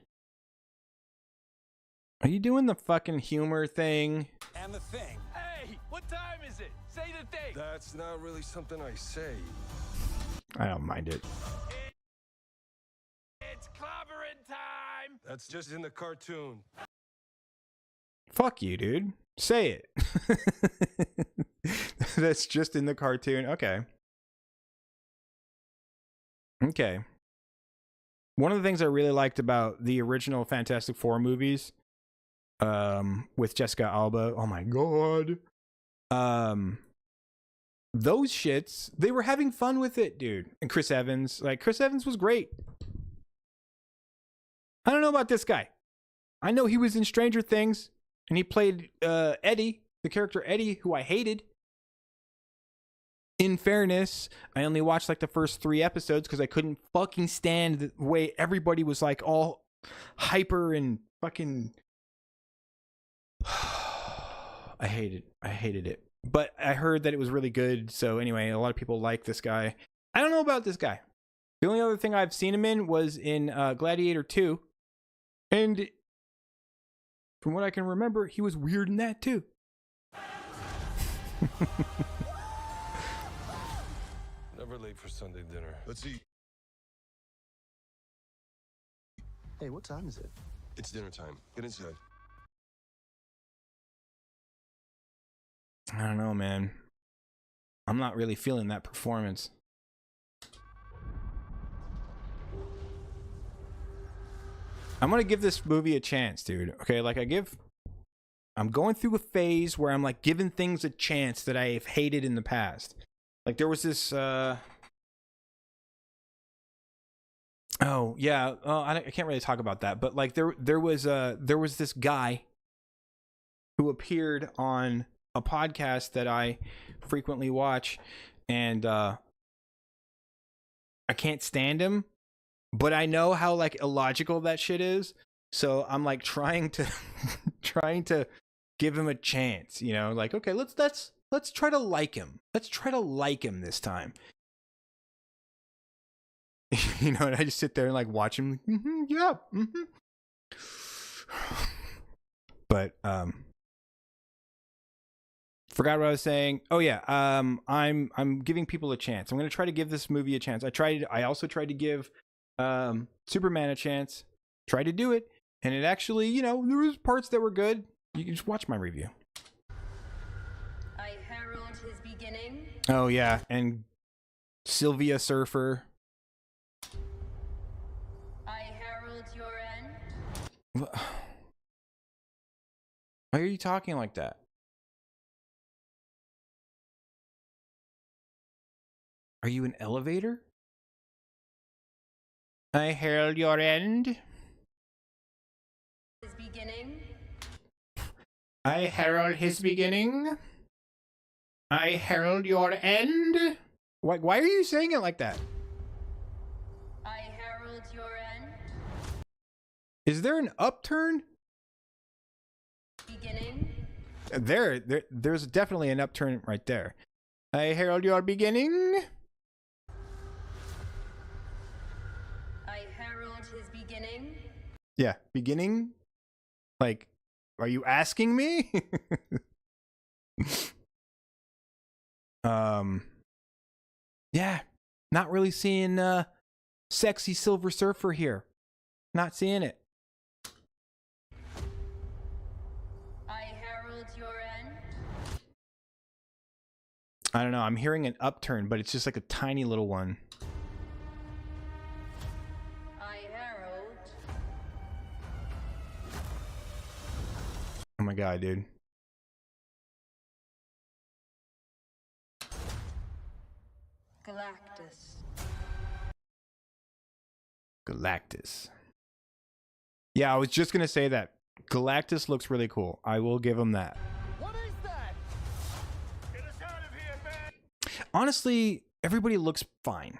Are you doing the fucking humor thing? And the Thing. Hey, what time is it? Say the thing. That's not really something I say. I don't mind it. It's clobbering time. That's just in the cartoon. Fuck you, dude. Say it. That's just in the cartoon. Okay. Okay. One of the things I really liked about the original Fantastic Four movies, with Jessica Alba, oh my god, those shits, they were having fun with it, dude. And Chris Evans was great. I don't know about this guy. I know he was in Stranger Things and he played Eddie, the character Eddie, who I hated. In fairness, I only watched like the first 3 episodes because I couldn't fucking stand the way everybody was like all hyper and fucking. I hated it. But I heard that it was really good. So anyway, a lot of people like this guy. I don't know about this guy. The only other thing I've seen him in was in Gladiator 2. And from what I can remember, he was weird in that too. Never late for Sunday dinner. Let's eat. Hey, what time is it? It's dinner time. Get inside. I don't know, man. I'm not really feeling that performance. I'm gonna give this movie a chance, dude. Okay, like I'm going through a phase where I'm like giving things a chance that I've hated in the past. Like there was this oh yeah, I can't really talk about that, but like there was this guy who appeared on a podcast that I frequently watch, and I can't stand him, but I know how like illogical that shit is, so I'm like trying to give him a chance, you know, like okay, let's try to like him. Let's try to like him this time. You know, and I just sit there and like watch him. Like, yeah. But forgot what I was saying. Oh yeah. I'm giving people a chance. I'm gonna try to give this movie a chance. I also tried to give Superman a chance. Tried to do it, and it actually, you know, there was parts that were good. You can just watch my review. I herald his beginning. Oh yeah, and Sylvia Surfer. I herald your end. Why are you talking like that? Are you an elevator? I herald your end. beginning. I herald his beginning. I herald your end. Why are you saying it like that? I herald your end. Is there an upturn? Beginning. There's definitely an upturn right there. I herald your beginning. I herald his beginning. Yeah, beginning. Like, are you asking me? Yeah, not really seeing sexy Silver Surfer here. Not seeing it. I herald your end. I don't know. I'm hearing an upturn, but it's just like a tiny little one. I herald. Oh my god, dude. Galactus. Galactus. Yeah, I was just gonna say that. Galactus looks really cool. I will give him that. What is that? Get us out of here, man! Honestly, everybody looks fine,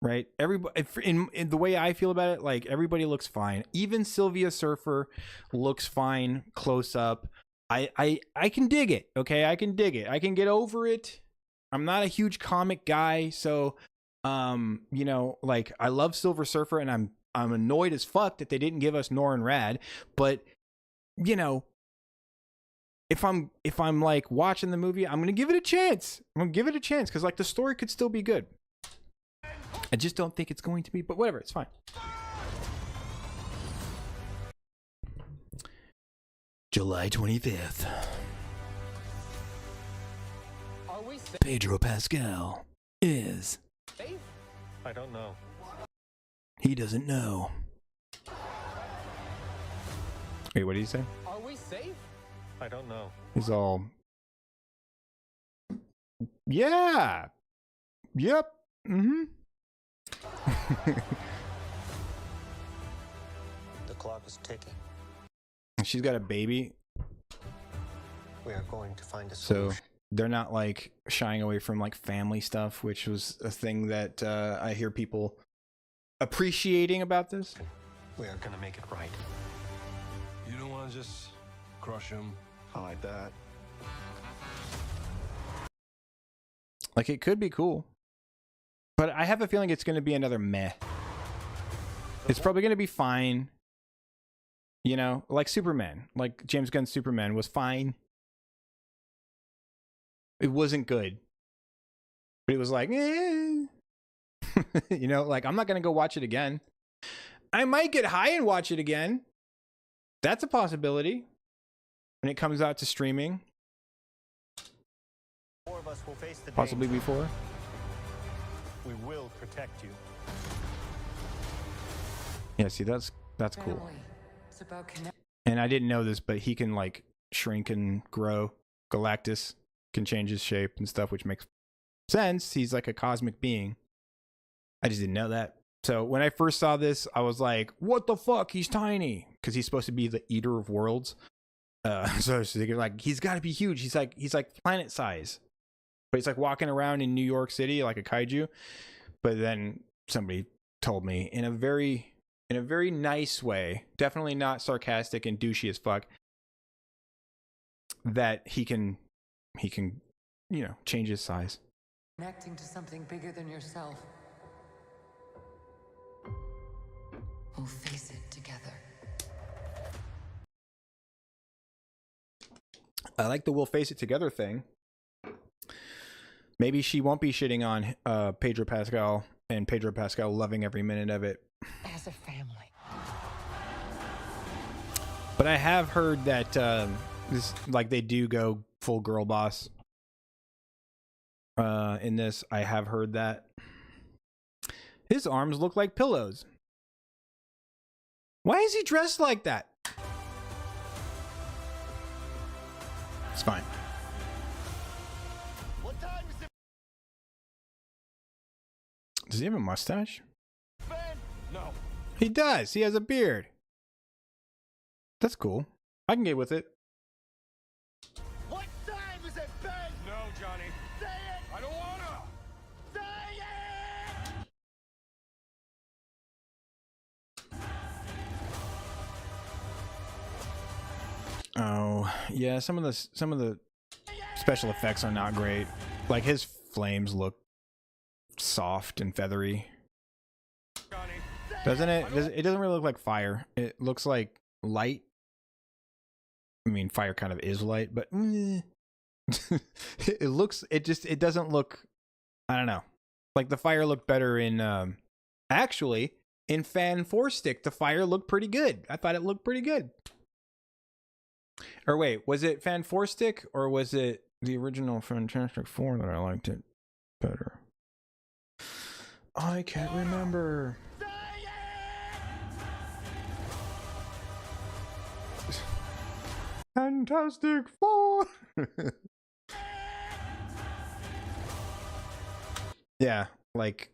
right? Everybody, in the way I feel about it, like everybody looks fine. Even Sylvia Surfer looks fine close up. I can dig it. Okay, I can dig it. I can get over it. I'm not a huge comic guy, so you know, like I love Silver Surfer, and I'm annoyed as fuck that they didn't give us Norrin Rad, but you know, if I'm like watching the movie, I'm gonna give it a chance. I'm gonna give it a chance because like the story could still be good. I just don't think it's going to be, but whatever, it's fine. July 25th. Are we safe? Pedro Pascal is. I don't know. He doesn't know. Wait, what did he say? Are we safe? I don't know. He's all. Yeah. Yep. Mm-hmm. The clock is ticking. She's got a baby, We are going to find a so solution. they're not like shying away from like family stuff, which was a thing that I hear people appreciating about this. We are going to make it right. You don't want to just crush him. I like that. Like it could be cool, but I have a feeling it's going to be another meh. It's probably going to be fine. You know, like Superman, like James Gunn's Superman was fine. It wasn't good, but it was like, eh. You know, like I'm not going to go watch it again. I might get high and watch it again. That's a possibility when it comes out to streaming. Four of us will face the Possibly danger. before. We will protect you. Yeah, see, that's cool. Family. It's about And I didn't know this, but he can like shrink and grow. Galactus can change his shape and stuff, which makes sense. He's like a cosmic being. I just didn't know that. So when I first saw this, I was like, what the fuck? He's tiny. Because he's supposed to be the eater of worlds. So I was thinking, like, he's got to be huge. He's like planet size. But he's like walking around in New York City like a kaiju. But then somebody told me in a very nice way, definitely not sarcastic and douchey as fuck, that he can, you know, change his size. connecting to something bigger than yourself. We'll face it together. I like the "we'll face it together" thing. Maybe she won't be shitting on Pedro Pascal, and Pedro Pascal loving every minute of it. As a family. But I have heard that this, like, they do go full girl boss in this. I have heard that. His arms look like pillows. Why is he dressed like that? It's fine. What time is it, Does he have a mustache? Ben? No. He does. He has a beard. That's cool. I can get with it. What time is it, Ben? No, Johnny. Say it! I don't wanna. Say it! Oh, yeah, some of the special effects are not great. Like his flames look soft and feathery. Johnny. Doesn't it? It doesn't really look like fire. It looks like light. I mean, fire kind of is light, but it doesn't look, I don't know. Like the fire looked better in actually in Fan 4 Stick, the fire looked pretty good. I thought it looked pretty good. Or wait, was it Fan 4 Stick or was it the original Fantastic 4 that I liked it better? I can't remember. Fantastic Four. Yeah, like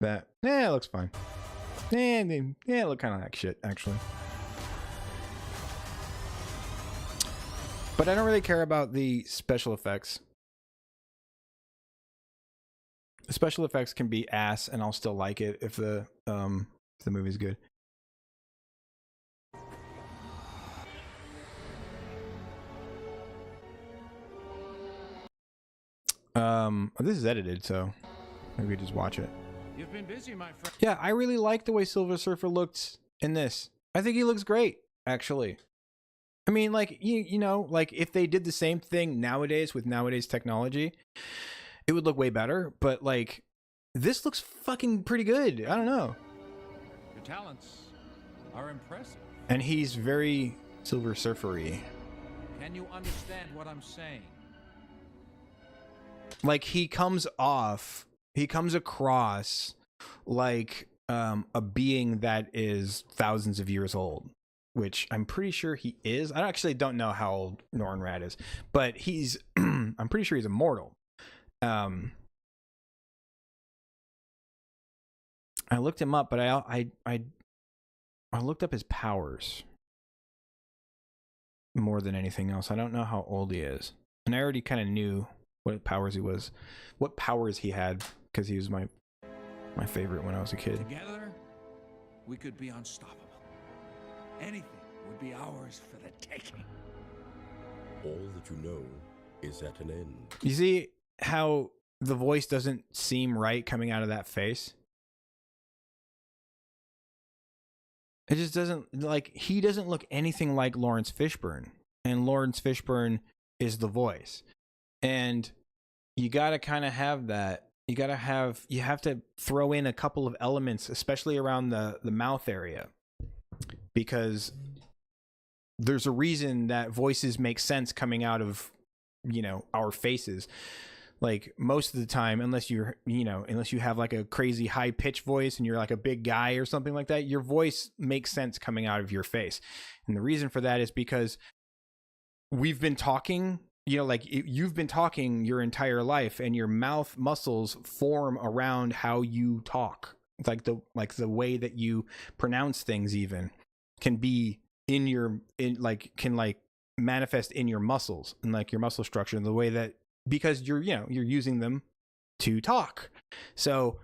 that. Yeah, it looks fine. Yeah, it look kind of like shit, actually. But I don't really care about the special effects. The special effects can be ass, and I'll still like it if the movie's good. This is edited, so maybe we just watch it. You've been busy, my friend. Yeah, I really like the way Silver Surfer looked in this. I think he looks great, actually. I mean, like, you know, like if they did the same thing nowadays with nowadays technology, it would look way better. But like, this looks fucking pretty good. I don't know. Your talents are impressive. And he's very Silver Surfer-y. Can you understand what I'm saying? Like he comes across like a being that is thousands of years old, which I'm pretty sure he is. I actually don't know how old Norrin Rad is, but he's I'm pretty sure he's immortal. I looked him up, but I looked up his powers more than anything else. I don't know how old he is, and I already kind of knew what powers he had, because he was my favorite when I was a kid. Together, we could be unstoppable. Anything would be ours for the taking. All that you know is at an end. You see how the voice doesn't seem right coming out of that face? It just doesn't, like, he doesn't look anything like Lawrence Fishburne, and Lawrence Fishburne is the voice. And you gotta kind of have that. You have to throw in a couple of elements, especially around the mouth area, because there's a reason that voices make sense coming out of, you know, our faces. Like most of the time, unless you have like a crazy high pitched voice and you're like a big guy or something like that, your voice makes sense coming out of your face. And the reason for that is because we've been talking, you know, like you've been talking your entire life, and your mouth muscles form around how you talk. It's like the way that you pronounce things even can be can manifest in your muscles and like your muscle structure, and the way that, because you're using them to talk. So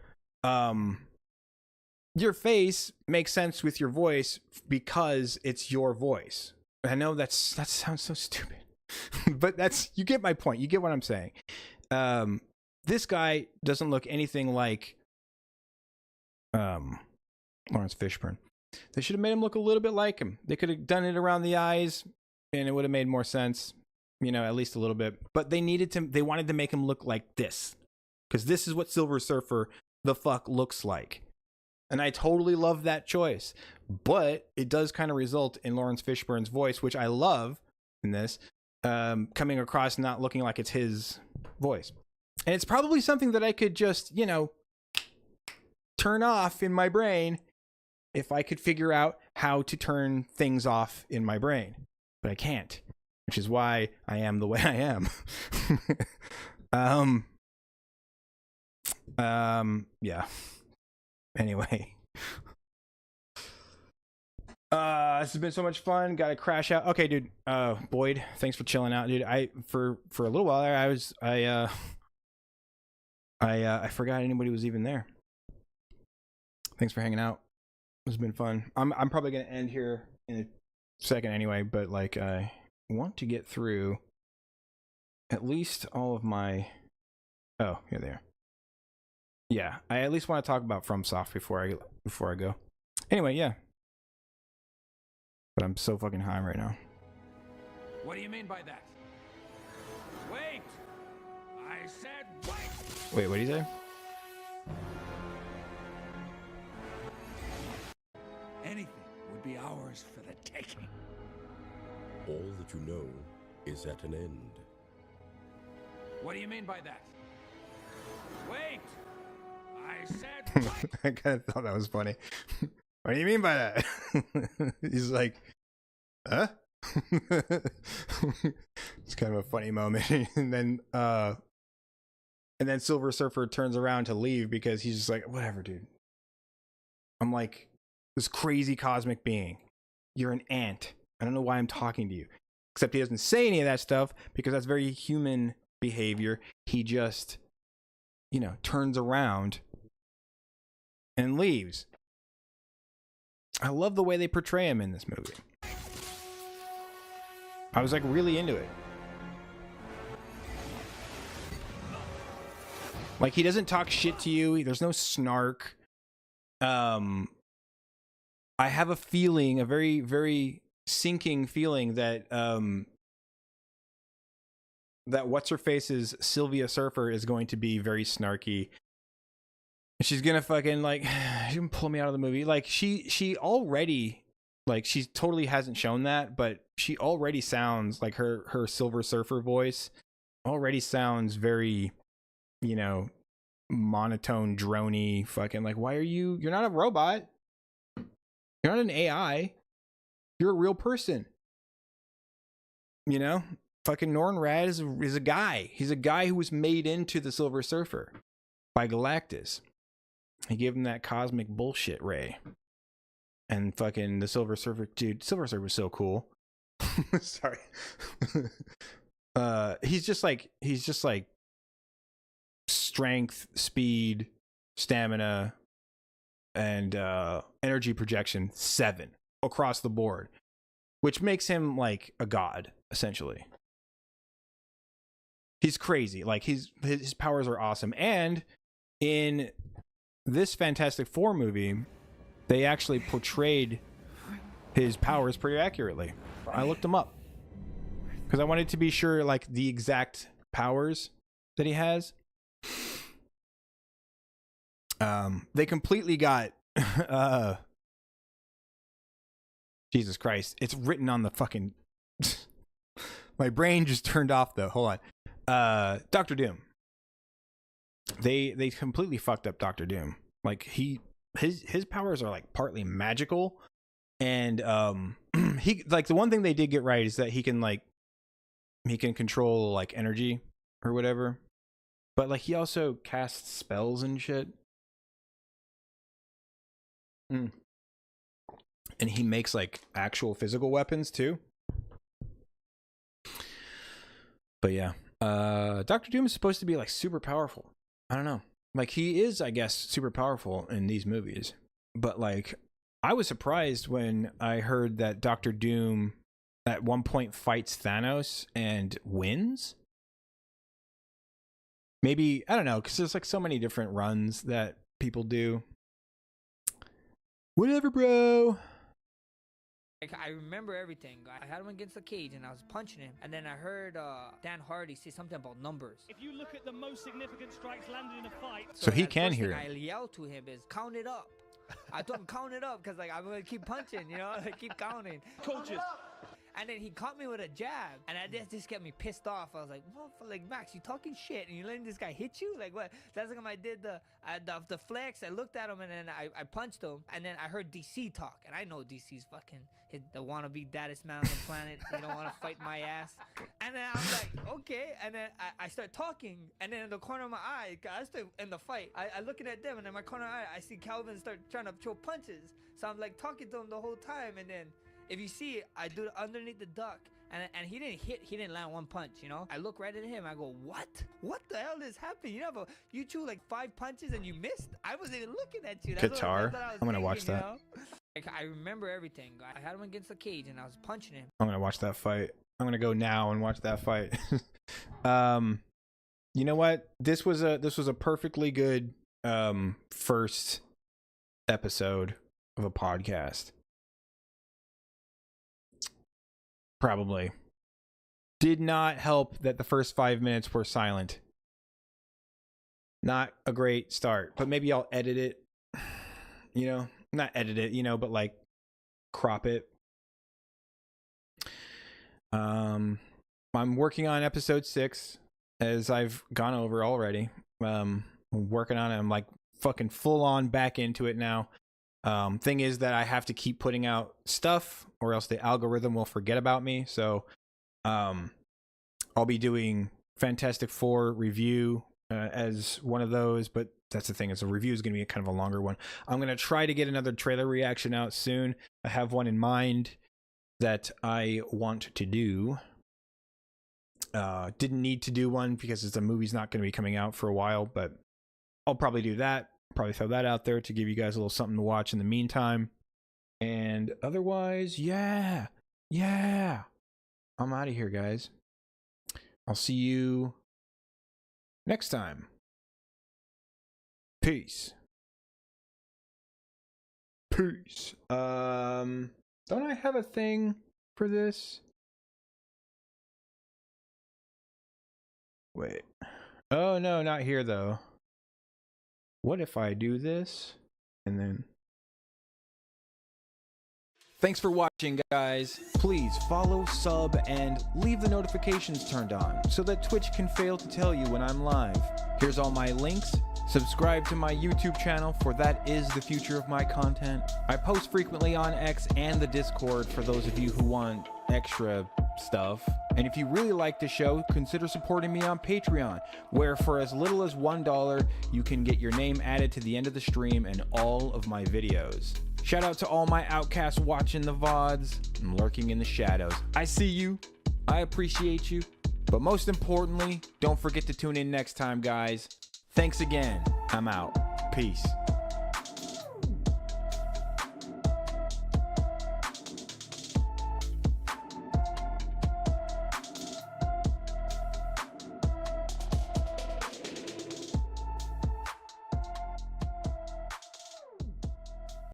your face makes sense with your voice because it's your voice. I know that sounds so stupid. But you get my point. You get what I'm saying. This guy doesn't look anything like Lawrence Fishburne. They should have made him look a little bit like him. They could have done it around the eyes, and it would have made more sense, you know, at least a little bit. But they wanted to make him look like this, because this is what Silver Surfer the fuck looks like. And I totally love that choice. But it does kind of result in Lawrence Fishburne's voice, which I love in this, coming across not looking like it's his voice. And it's probably something that I could just, you know, turn off in my brain if I could figure out how to turn things off in my brain. But I can't, which is why I am the way I am. Yeah. Anyway. This has been so much fun. Got to crash out. Okay, dude. Boyd, thanks for chilling out, dude. For a little while there, I forgot anybody was even there. Thanks for hanging out. It's been fun. I'm probably gonna end here in a second anyway, but like I want to get through at least all of my. Oh, here they are. Yeah, I at least want to talk about FromSoft before I go. Anyway, yeah. But I'm so fucking high right now. What do you mean by that? Wait! I said wait! Wait, what did he say? Anything would be ours for the taking. All that you know is at an end. What do you mean by that? Wait! I said wait! I kind of thought that was funny. What do you mean by that? He's like, huh? It's kind of a funny moment. And then Silver Surfer turns around to leave because he's just like, whatever, dude. I'm like, this crazy cosmic being. You're an ant. I don't know why I'm talking to you. Except he doesn't say any of that stuff because that's very human behavior. He just, turns around and leaves. I love the way they portray him in this movie. I was like really into it. Like he doesn't talk shit to you. There's no snark. I have a feeling, a very, very sinking feeling that that what's her face's Sylvia Surfer is going to be very snarky. She's gonna fucking like she can pull me out of the movie. Like she already, like she totally hasn't shown that, but she already sounds like her Silver Surfer voice already sounds very, monotone, drony, fucking like, why are you're not a robot. You're not an AI. You're a real person. Fucking Nornrad is a guy. He's a guy who was made into the Silver Surfer by Galactus. He gave him that cosmic bullshit ray. And fucking the Silver Surfer, dude, Silver Surfer was so cool. Sorry. He's just like strength, speed, stamina, and energy projection 7 across the board, which makes him like a god, essentially. He's crazy. Like his powers are awesome. And in this Fantastic Four movie, they actually portrayed his powers pretty accurately. I looked them up because I wanted to be sure, like, the exact powers that he has. They completely got Jesus Christ, it's written on the fucking my brain just turned off though. Hold on. Dr. Doom. They completely fucked up Dr. Doom. Like his powers are like partly magical, and he, like, the one thing they did get right is that he can control like energy or whatever, but like he also casts spells and shit. And he makes like actual physical weapons too. But yeah, Dr. Doom is supposed to be like super powerful. I don't know. Like he is, I guess, super powerful in these movies. But like I was surprised when I heard that Dr. Doom at one point fights Thanos and wins. Maybe, I don't know, because there's like so many different runs that people do. Whatever, bro. Like, I remember everything. I had him against the cage and I was punching him, and then I heard Dan Hardy say something about numbers. If you look at the most significant strikes landed in a fight, so he can hear it. I yelled to him is count it up. I told him count it up because like I'm gonna keep punching, I keep counting. Coaches. And then he caught me with a jab, and that just kept me pissed off. I was like, well, like, Max, you talking shit, and you letting this guy hit you? Like, what? That's like when I did the flex. I looked at him, and then I punched him, and then I heard DC talk, and I know DC's fucking the wannabe baddest man on the planet. You don't want to fight my ass. And then I'm like, okay. And then I start talking, and then in the corner of my eye, I start in the fight. I looking at them, and in my corner eye, I see Calvin start trying to throw punches. So I'm like talking to him the whole time, and then if you see, I do it underneath the duck. And he didn't land one punch, you know? I look right at him, I go, what? What the hell is happening? You threw like 5 punches and you missed? I wasn't even looking at you. That's Qatar. What I was I'm gonna thinking, watch that. You know? Like, I remember everything. I had him against the cage and I was punching him. I'm gonna watch that fight. I'm gonna go now and watch that fight. You know what? This was a perfectly good first episode of a podcast. Probably. Did not help that the first 5 minutes were silent. Not a great start, but maybe I'll edit it. You know, not edit it, you know, but like crop it. I'm working on episode 6, as I've gone over already. I'm working on it. I'm like fucking full on back into it now. Thing is that I have to keep putting out stuff or else the algorithm will forget about me. So I'll be doing Fantastic Four review as one of those, but that's the thing, is the review is going to be kind of a longer one. I'm going to try to get another trailer reaction out soon. I have one in mind that I want to do. Didn't need to do one because the movie's not going to be coming out for a while, but I'll probably do that. Probably throw that out there to give you guys a little something to watch in the meantime. And otherwise, yeah. I'm out of here, guys. I'll see you next time. Peace. Don't I have a thing for this? Wait. Oh, no, not here, though. What if I do this? And then... Thanks for watching, guys. Please follow, sub, and leave the notifications turned on so that Twitch can fail to tell you when I'm live. Here's all my links. Subscribe to my YouTube channel, for that is the future of my content. I post frequently on X and the Discord for those of you who want extra stuff. And if you really like the show, consider supporting me on Patreon, where for as little as $1, you can get your name added to the end of the stream and all of my videos. Shout out to all my outcasts watching the VODs and lurking in the shadows. I see you. I appreciate you. But most importantly, don't forget to tune in next time, guys. Thanks again. I'm out. Peace.